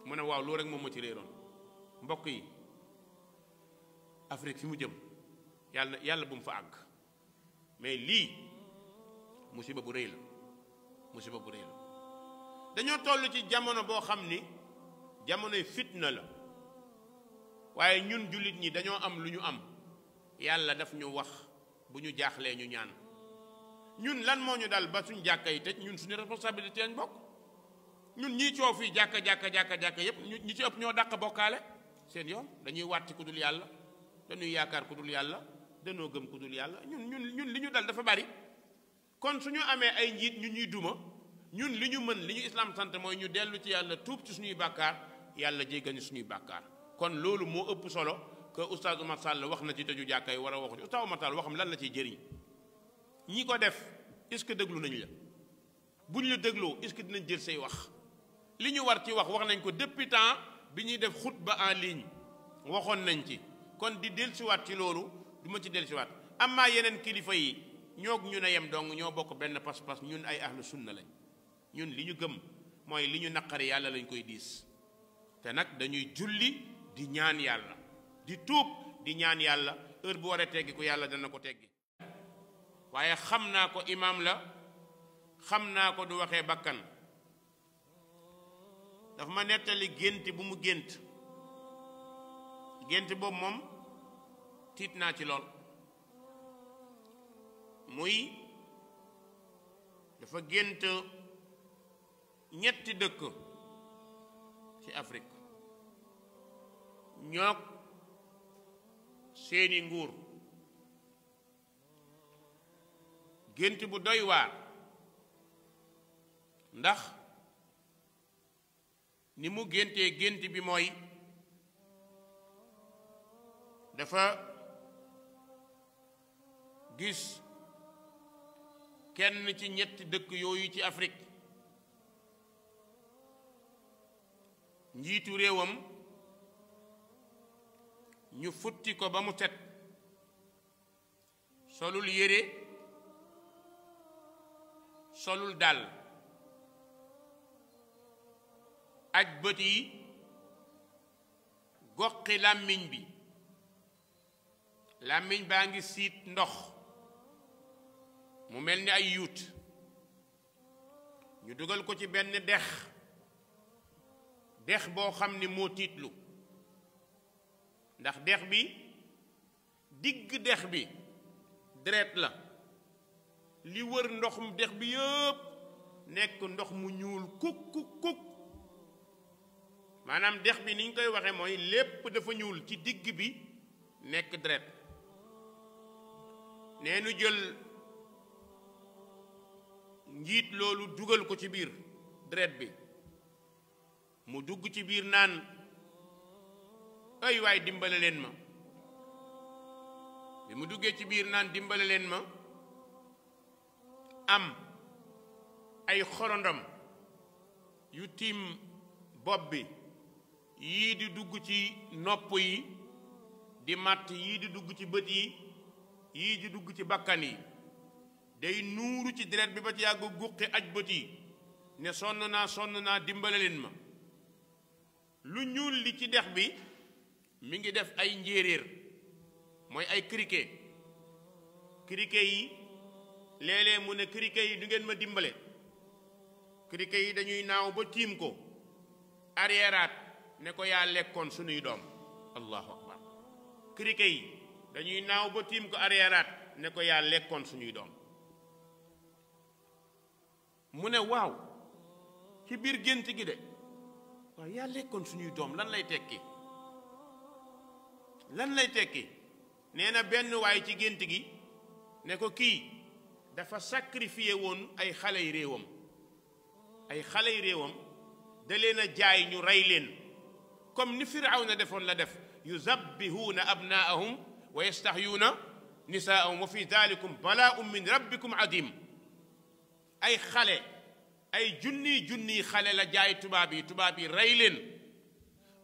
mu ne waaw loolu rek moom ma ci réeroon mbokk yi Afrique fi mu jëm yàlla bu mu fa àgg mais lii musiba bu rëy la dañoo toll ci jamono boo xam ni jamonoy fitna la waaye ñun jullit ñi dañoo am lu ñu am yàlla daf ñu wax bu ñu jaaxlee ñu ñaan ñun lan moo ñu dal ba suñ jàkka yi tëj ñun suñu responsabilité lañ bokk ñun ñii coow fii jàkka yépp ñi ci ëpp ñoo dàq bokkaale seen yoon dañuy wàtti ku dul yàlla dañuy yaakaar ku dul yàlla dañoo gëm ku dul yàlla ñun li ñu dal dafa bari kon suñu amee ay njiit ñu ñuy duma ñun li ñu mën li ñu islam sant mooy ñu dellu ci yàlla tuub ci suñuy bàkkaar yàlla jéggal ñu suñuy bàkkaar kon loolu moo ëpp solo que oustaz Oumar Sall wax na ci tëju jàkka yi war a waxu ci oustaz Oumar Sall waxam lan la ciy jëriñ ñi ko def est-ce que déglu nañ la buñ la dégloo est-ce que dinañ jël say wax li ñu war ci wax nañ ko depuis temps bi ñuy def xutba en ligne waxoon nañ ci kon di dellusiwaat ci loolu du ma ci dellusiwaat amaa yeneen kilifa yi ñoog ñu ne yem dong ñoo bokk benn pas-pas ñun ay ahlu sunna lañ ñun li ñu gëm mooy li ñu naqari yàlla lañ koy diis te nag dañuy julli di ñaan yàlla di tuub di ñaan yàlla heure bu waree teggi ko yàlla dana ko teggi waaye xam naa ko imaam la xam naa ko du waxee bakkan dafa ma nettali gént bu mu gént boobu moom tiit naa ci lool muy dafa gént ñetti dëkk ci Afrique ñoog seeni nguur gént bu doy waar ndax ni mu géntee gént bi mooy dafa gis kenn ci ñetti dëkk yooyu ci Afrique njiitu réewam ñu futti ko ba mu set solul yére solul dàll aj bët yi goqi làmmiñ baa ngi siit ndox mu mel ni ay yuut ñu dugal ko ci benn dex dex boo xam ni moo tiitlu ndax dex bi digg dex bi deret la li wër ndoxum dex bi yëpp nekk ndox mu ñuul kuk maanaam dex bi ni ñu koy waxe mooy lépp dafa ñuul ci digg bi nekk deret nee nu jël njiit loolu dugal ko ci biir deret bi mu dugg ci biir naan ay waay dimbale leen ma bi mu duggee ci biir naan dimbale leen ma am ay xorondom yu tiim bopp bi yii di dugg ci nopp yi di matt yii di dugg ci bët yi yii di dugg ci bakkan yi day nuuru ci deret bi ba ci yàgg guqi aj bët yi ne sonn naa dimbale leen ma lu ñuul li ci dex bi mi ngi def ay njéeréer mooy ay criquet yi léeg-léeg mu ne criquet yi du ngeen ma dimbale criquet yi dañuy naaw ba tiim ko arriéraat ne ko yaa lekkoon sunuy doom allahu akbar criquet yi dañuy naaw ba tiim ko arriéraat ne ko yaa lekkoon suñuy doom mu ne waaw ci biir gént gi de waaw yaa lekkoon suñuy doom lan lay tekki nee na benn waay ci gént gi ne ko kii dafa sacrifié woon ay xale yi réewam da leen a jaay ñu rey leen comme ni Firawna defoon la def yuzabbihuuna abnaahum wa yastahyuuna nisaahum wa fi dalikum balaaun min rabbikum adim ay xale ay junniy xale la jaay tubaab yi rey leen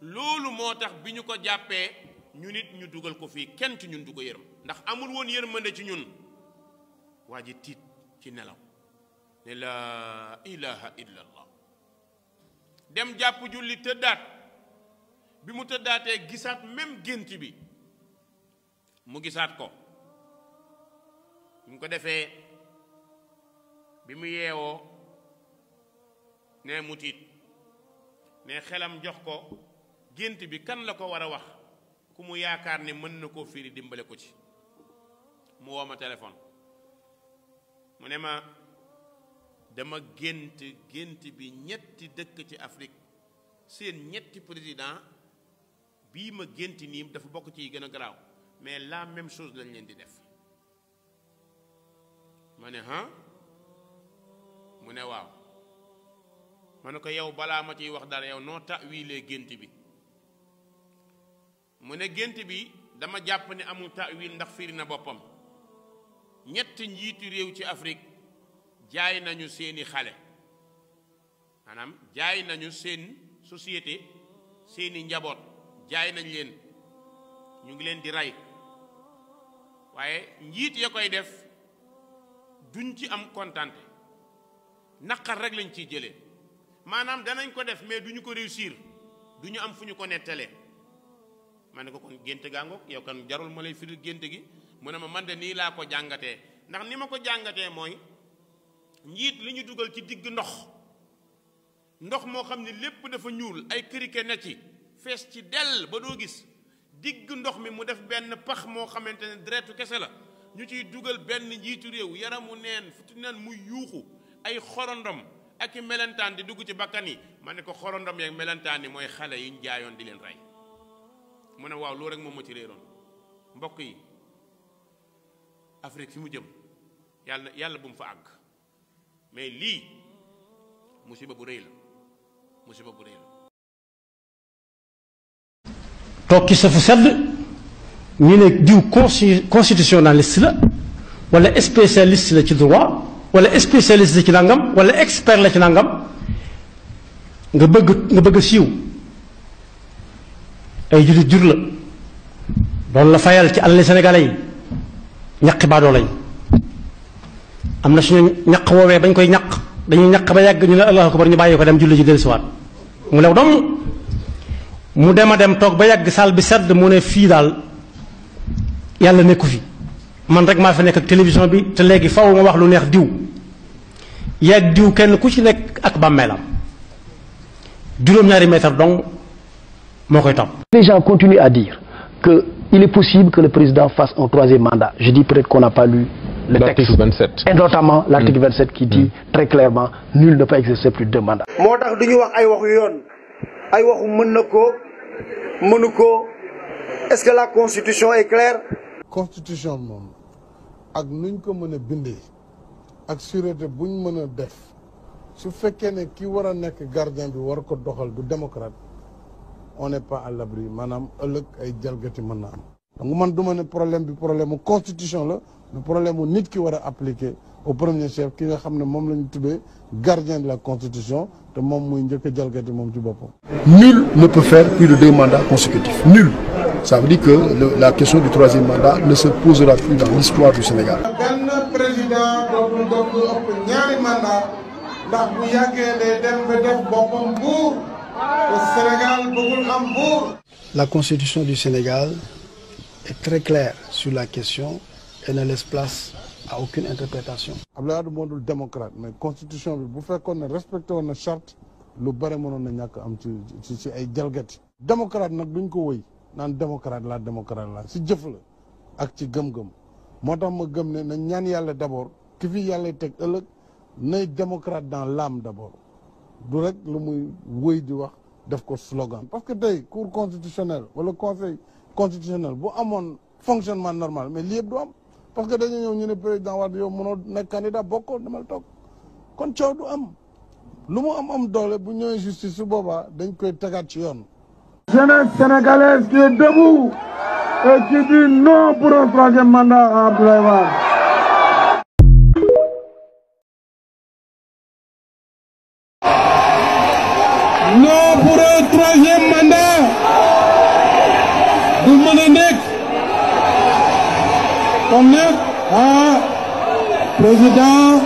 loolu moo tax bi ñu ko jàppee ñu nit ñu dugal ko fii kenn ci ñun du ko yërëm ndax amul woon yërmande ci ñun waa ji tiit ci nelaw ne laa ilaha illa allah dem jàpp julli tëddaat bi mu tëddaatee gisaat même gént bi mu gisaat ko bi mu ko defee bi mu yeewoo ne mu tiit ne xelam jox ko gént bi kan la ko war a wax ku mu yaakaar ne mën na koo firi dimbale ko ci mu woo ma téléphone mu ne ma dama gént bi ñetti dëkk ci Afrique seen ñetti président bii ma gént nii dafa bokk ci yi gën a garaaw mais la même chose lañ leen di def ma ne mu ne waaw ma ne ko yow balaa ma ciy wax dara yow noo ta'wilee gént bi mu ne gént bi dama jàpp ne amul ta'wil ndax firi na boppam ñetti njiitu réew ci Afrique jaay nañu seeni xale maanaam jaay nañu seen société seeni njaboot jaay nañ leen ñu ngi leen di rey waaye njiit ya koy def duñ ci am kontante naqar rek lañ ciy jëlee maanaam danañ ko def mais duñu ko réussir duñu am fu ñu ko nettalee ma ne ko kon gént gaangoog yow kan jarul ma lay firi gént gi mu ne ma man de nii laa ko jàngatee ndax ni ma ko jàngatee mooy njiit li ñu dugal ci digg ndox moo xam ne lépp dafa ñuul ay criquet na ci fees ci dell ba doo gis digg ndox mi mu def benn pax moo xamante ne deretu kese la ñu ciy dugal benn njiitu réew yaramu neen futu neen muy yuuxu ay xorondom ak i melentaan di dugg ci bakkan yi ma ne ko xorondom yeeg melentaan yi mooy xale yi ñu jaayoon di leen rey mu ne waaw loolu rek moom ma ci réeroon mbokk yi Afrique fi mu jëm yàlla bu mu fa àgg mais lii musiba bu rëy la toog ci sa fu sedd ñu ne diw constitutionnaliste la wala spécialiste la ci droit wala spécialiste la ci nangam wala expert la ci nangam nga bëgg siiw ay jullit jur la doon la fayal ci alali sénégalais yi ñaqi baadoo lañ am na suñu ñaq woowee bañ koy ñaq dañuy ñaq ba yàgg ñu ne allahu akbar ñu bàyyi ko dem julli ji dellusiwaat mu lew doom mu dem a dem toog ba yàgg saal bi sedd mu ne fii daal yàlla nekku fi man rek maa fi nekk ak télévision bi te léegi faw ma wax lu neex diw yàgg diw kenn ku ci nekk ak bàmmeelam juróom-ñaari mètre donc moo koy topp. Les gens continuent à dire que il est possible que le président fasse un troisième mandat. Je dis peut-être qu'on n'a pas lu le texte. 27. Et notamment l'article 27 qui dit très clairement nul ne peut exercer plus de 2 mandats. moo tax du ñu wax ay waxu yoon ay waxu mën na ko mënu ko est-ce que la constitution est claire. constitution moom ak nuñ ko mën a bindee ak sûreté buñ mën a def su fekkee ne ki war a nekk gardien bi war ko doxal du démocrate on n'est pas à l'abri maanaam ëllëg ay jalgati mën na am. donc man du ma ne problème bi problème mu constitution la le problème mu nit ki war a appliquer au premier chef ki nga xam ne moom la ñu tuddee gardien de la constitution te moom muy njëkk a jalgati moom ci boppam. Nul ne peut faire plus de 2 mandats consécutifs. Nul. Ça veut dire que la question du troisième mandat ne se posera plus dans l'histoire du Sénégal. benn président dootul ëpp ñaari mandat ndax bu yàggee day dem ba def boppam buur te Sénégal bëggul am buur. La constitution du Sénégal est très claire sur la question et ne laisse place à aucune interprétation. Abdoulaye Wade moo dul démocrate mais constitution bi bu fekkoon ne respecté woon na charte lu bare mënoon na ñàkk am ci ay jalgati. démocrate nag duñ ko wëy naan démocrate la si jëf la ak ci gëm-gëm moo tax ma gëm ne na ñaan yàlla d'abord ki fi yàlla teg ëllëg nay démocrate dans l'âme d'abord du rek lu muy wëy di wax def ko slogan parce que tey cour constitutionnelle wala conseil constitutionnel bu amoon fonctionnement normal mais lii yëpp du am parce que dañu ñëw ñu ne président Wade yow mënoo nekk candidat bokkoo demal toog kon coow du am lu mu am doole bu ñëwee justice su boobaa dañ koy tegaat ci yoon. Jeunesse sénégalaise qui est debout et qui dit non pour un troisième mandat à Abdoulaye Wade. Non pour un troisième mandat. Du mën a nekk. Comme nag président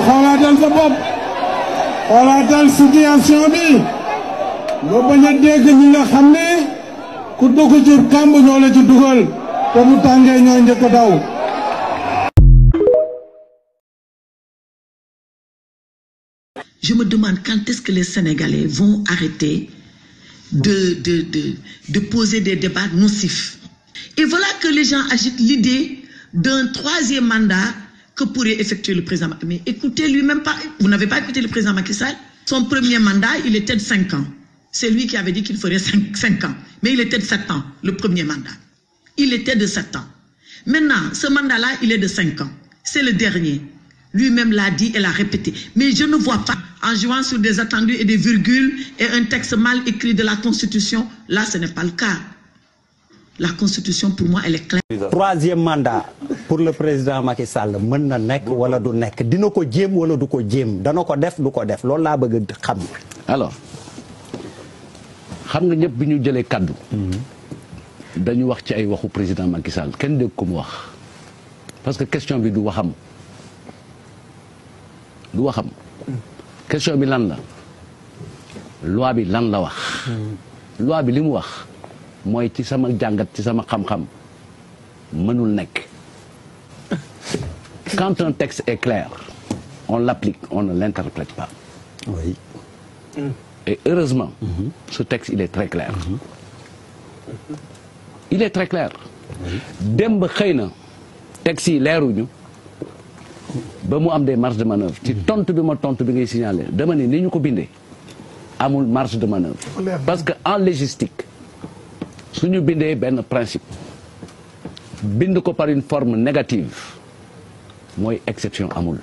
xoolaatal sa bopp xoolaatal situation bi. nga bañ a dégg ñi nga xam ne ku dugg ci kàmb ñoo la ci dugal te bu tàngee ñoo njëkk a daw. Je me demande quand est-ce que les Sénégalais vont arrêter de poser des débats nocifs. Et voilà que les gens agitent l'idée d'un troisième mandat que pourrait effectuer le président. Mais écoutez lui-même pas, vous n'avez pas écouté le président Macky Sall. Son premier mandat, il était de 5 ans. C'est lui qui avait dit qu'il ferait 5 ans. Mais il était de 7 ans, le premier mandat. Il était de 7 ans. Maintenant, ce mandat-là, il est de 5 ans. C'est le dernier. Lui-même l'a dit et l'a répété. Mais je ne vois pas, en jouant sur des attendus et des virgules et un texte mal écrit de la Constitution, là, ce n'est pas le cas. La Constitution, pour moi, elle est claire. Troisième mandat pour le président Macky Sall mën na nekk wala du nekk dina ko jéem wala du ko jéem dana ko def du ko def loolu laa bëgg xam. Alors xam nga ñëpp bi ñu jëlee kaddu. dañu wax ci ay waxu président Macky Sall kenn dégg ko mu wax parce que question bi du waxam question bi lan la loi bi lan la wax. loi bi li mu wax mooy ci sama jàngat ci sama xam-xam mënul nekk. Quand un texte est clair, on l'applique, on ne l'interprète pas. Oui. Et heureusement, ce texte, il est très clair. Il est très clair. Dem ba xëy na texte yi leeruñu ba mu am des marges de manœuvre. ci tontu bi ma tontu bi ngay signalé dama ne ni ñu ko bindee amul marge de manœuvre. Parce que en légistique suñu bindee benn principe bind ko par une forme négative mooy exception amul.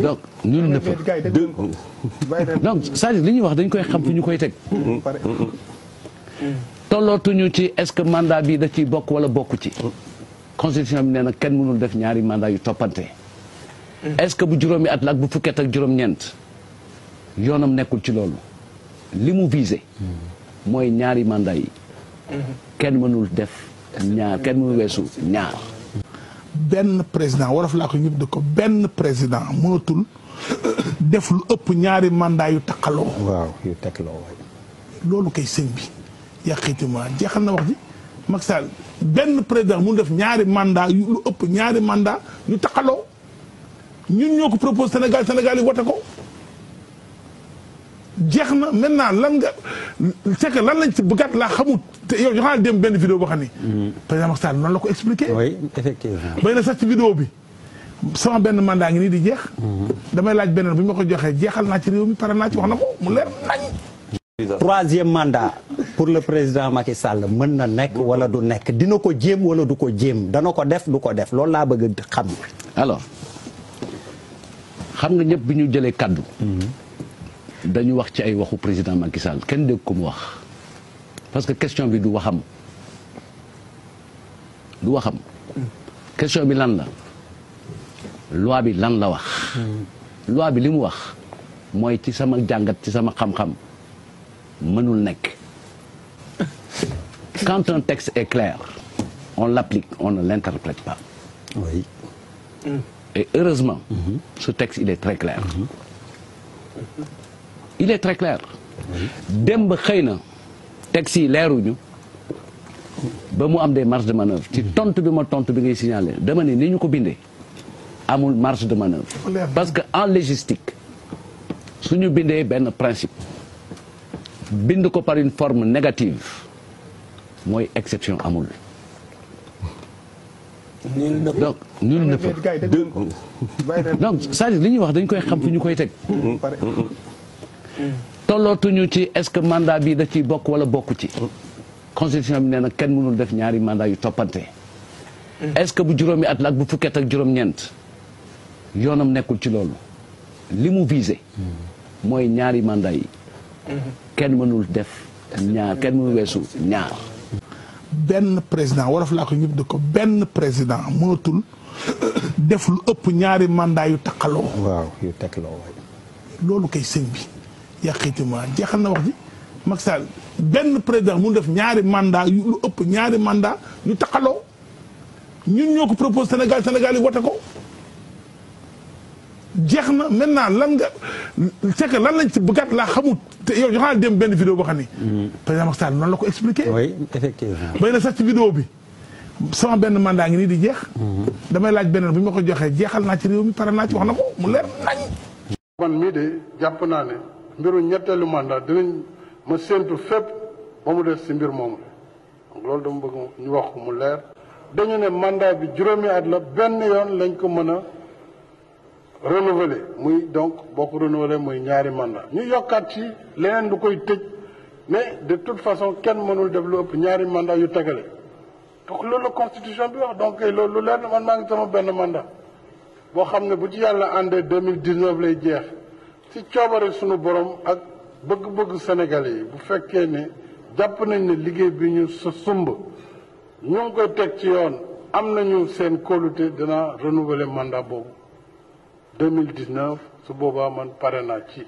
donc nul ne peut donc c'est-à-dire li ñuy wax dañ koy xam fi ñu koy teg. tollootuñu ci est-ce que mandat bi da ciy bokk wala bokku ci. constitution bi nee na kenn mënul def ñaari mandat yu toppante. est-ce que bu juróomi at la ak bu fukki at ak juróom-ñeent yoonam nekkul ci loolu. li mu visé mooy ñaari mandat yi. kenn mënul def ñaar kenn mënul weesu ñaar. benn président wolof laa ko ñëpp de ko benn président mënatul def lu ëpp ñaari mandat yu takkaloo. waaw yu takkaloo waay. loolu kay sëñ bi yàqitima jeexal na wax ji Macky Sall benn président mënu def ñaari mandat yu lu ëpp ñaari mandat yu takkaloo ñun ñoo ko propose Sénégal yi wote ko jeex na maintenant lan nga c'est que lan lañ ci bëggaat laa xamut te yow joxaa dem benn vidéo boo xam ni président Macky Sall noonu la ko expliqué. oui effectivement. bay na sax ci vidéo bi sama benn mandat ngi nii di jeex. damay laaj beneen bu ñu ma ko joxee jeexal naa ci réew mi pare naa ci wax na ko mu leer nañ. troisième mandat pour le président Macky Sall mën na nekk wala du nekk dina ko jéem wala du ko jéem dana ko def du ko def loolu laa bëgg xam. alors xam nga ñëpp bi ñu jëlee kaddu. dañu wax ci ay waxu président Macky Sall kenn dégg ko mu wax parce que question bi du waxam question bi lan la loi bi lan la wax. loi bi li mu wax mooy ci sama jàngat ci sama xam-xam mënul nekk. quand un texte est clair on l'applique on ne l'interprète pas. oui. et heureusement. ce texte il est très clair. il est très clair. démb xëy na texte yi leeruñu ba mu am des marges de manœuvre ci tontu bi ma tontu bi ngay signaler dama ne ni ñu ko bindee amul marge de manœuvre. parce que en légistique suñu bindee benn principe bind ko par une forme négative mooy exception amul. donc nul ne peut donc c'est-à-dire li ñuy wax dañ koy xam fi ñu koy teg. tollootuñu ci est-ce que mandat bi da ciy bokk wala bokku ci. constitution bi nee na kenn mënul def ñaari mandat yu toppante. est-ce que bu juróomi at la ak bu fukki at ak juróom-ñeent yoonam nekkul ci loolu. li mu visé mooy ñaari mandat yi. kenn mënul def ñaar kenn mënul weesu ñaar. benn président wolof laa ko ñëpp de ko benn président mënatul def lu ëpp ñaari mandat yu takkaloo. waaw yu takkaloo. loolu kay sëñ bi yàqitima jeexal na wax ji Macky Sall benn président mu def ñaari mandat yu lu ëpp ñaari mandat yu takkaloo ñun ñoo ko propose Sénégal yi wote ko jeex na maintenant lan nga c'est que lan lañ ci bëggaat laa xamut te yow joxaa dem benn vidéo boo xam ni président Macky Sall noonu la ko expliqué. oui effectivement. bay na sax ci vidéo bi sama benn mandat ngi nii di jeex. damay laaj beneen bu ñu ma ko joxee jeexal naa ci réew mi pare naa ci wax na ko mu leer nañ. man mii de jàpp naa ne mbiru ñetteelu mandat dinañ ma séentu fépp ba mu des si mbir moomu donc loolu dama bëgg ñu wax ko mu leer dañu ne mandat bi juróomi at la benn yoon lañ ko mën a renouveler muy donc boo ko renouveler muy ñaari mandat ñu yokkaat ci leneen lu koy tëj mais de toute façon kenn mënul def lu ëpp ñaari mandat yu tegale donc loolu la constitution bi wax donc loolu lu leer na man maa ngi sama benn mandat boo xam ne bu ci yàlla àndee 2019 lay jeex ci coobare sunu borom ak bëgg-bëgg Sénégalais yi bu fekkee ne jàpp nañ ne liggéey bi ñu sa sumb ñu ngi koy teg ci yoon am nañu seen kóolute dina renouveler mandat boobu 2019 su boobaa man pare naa ci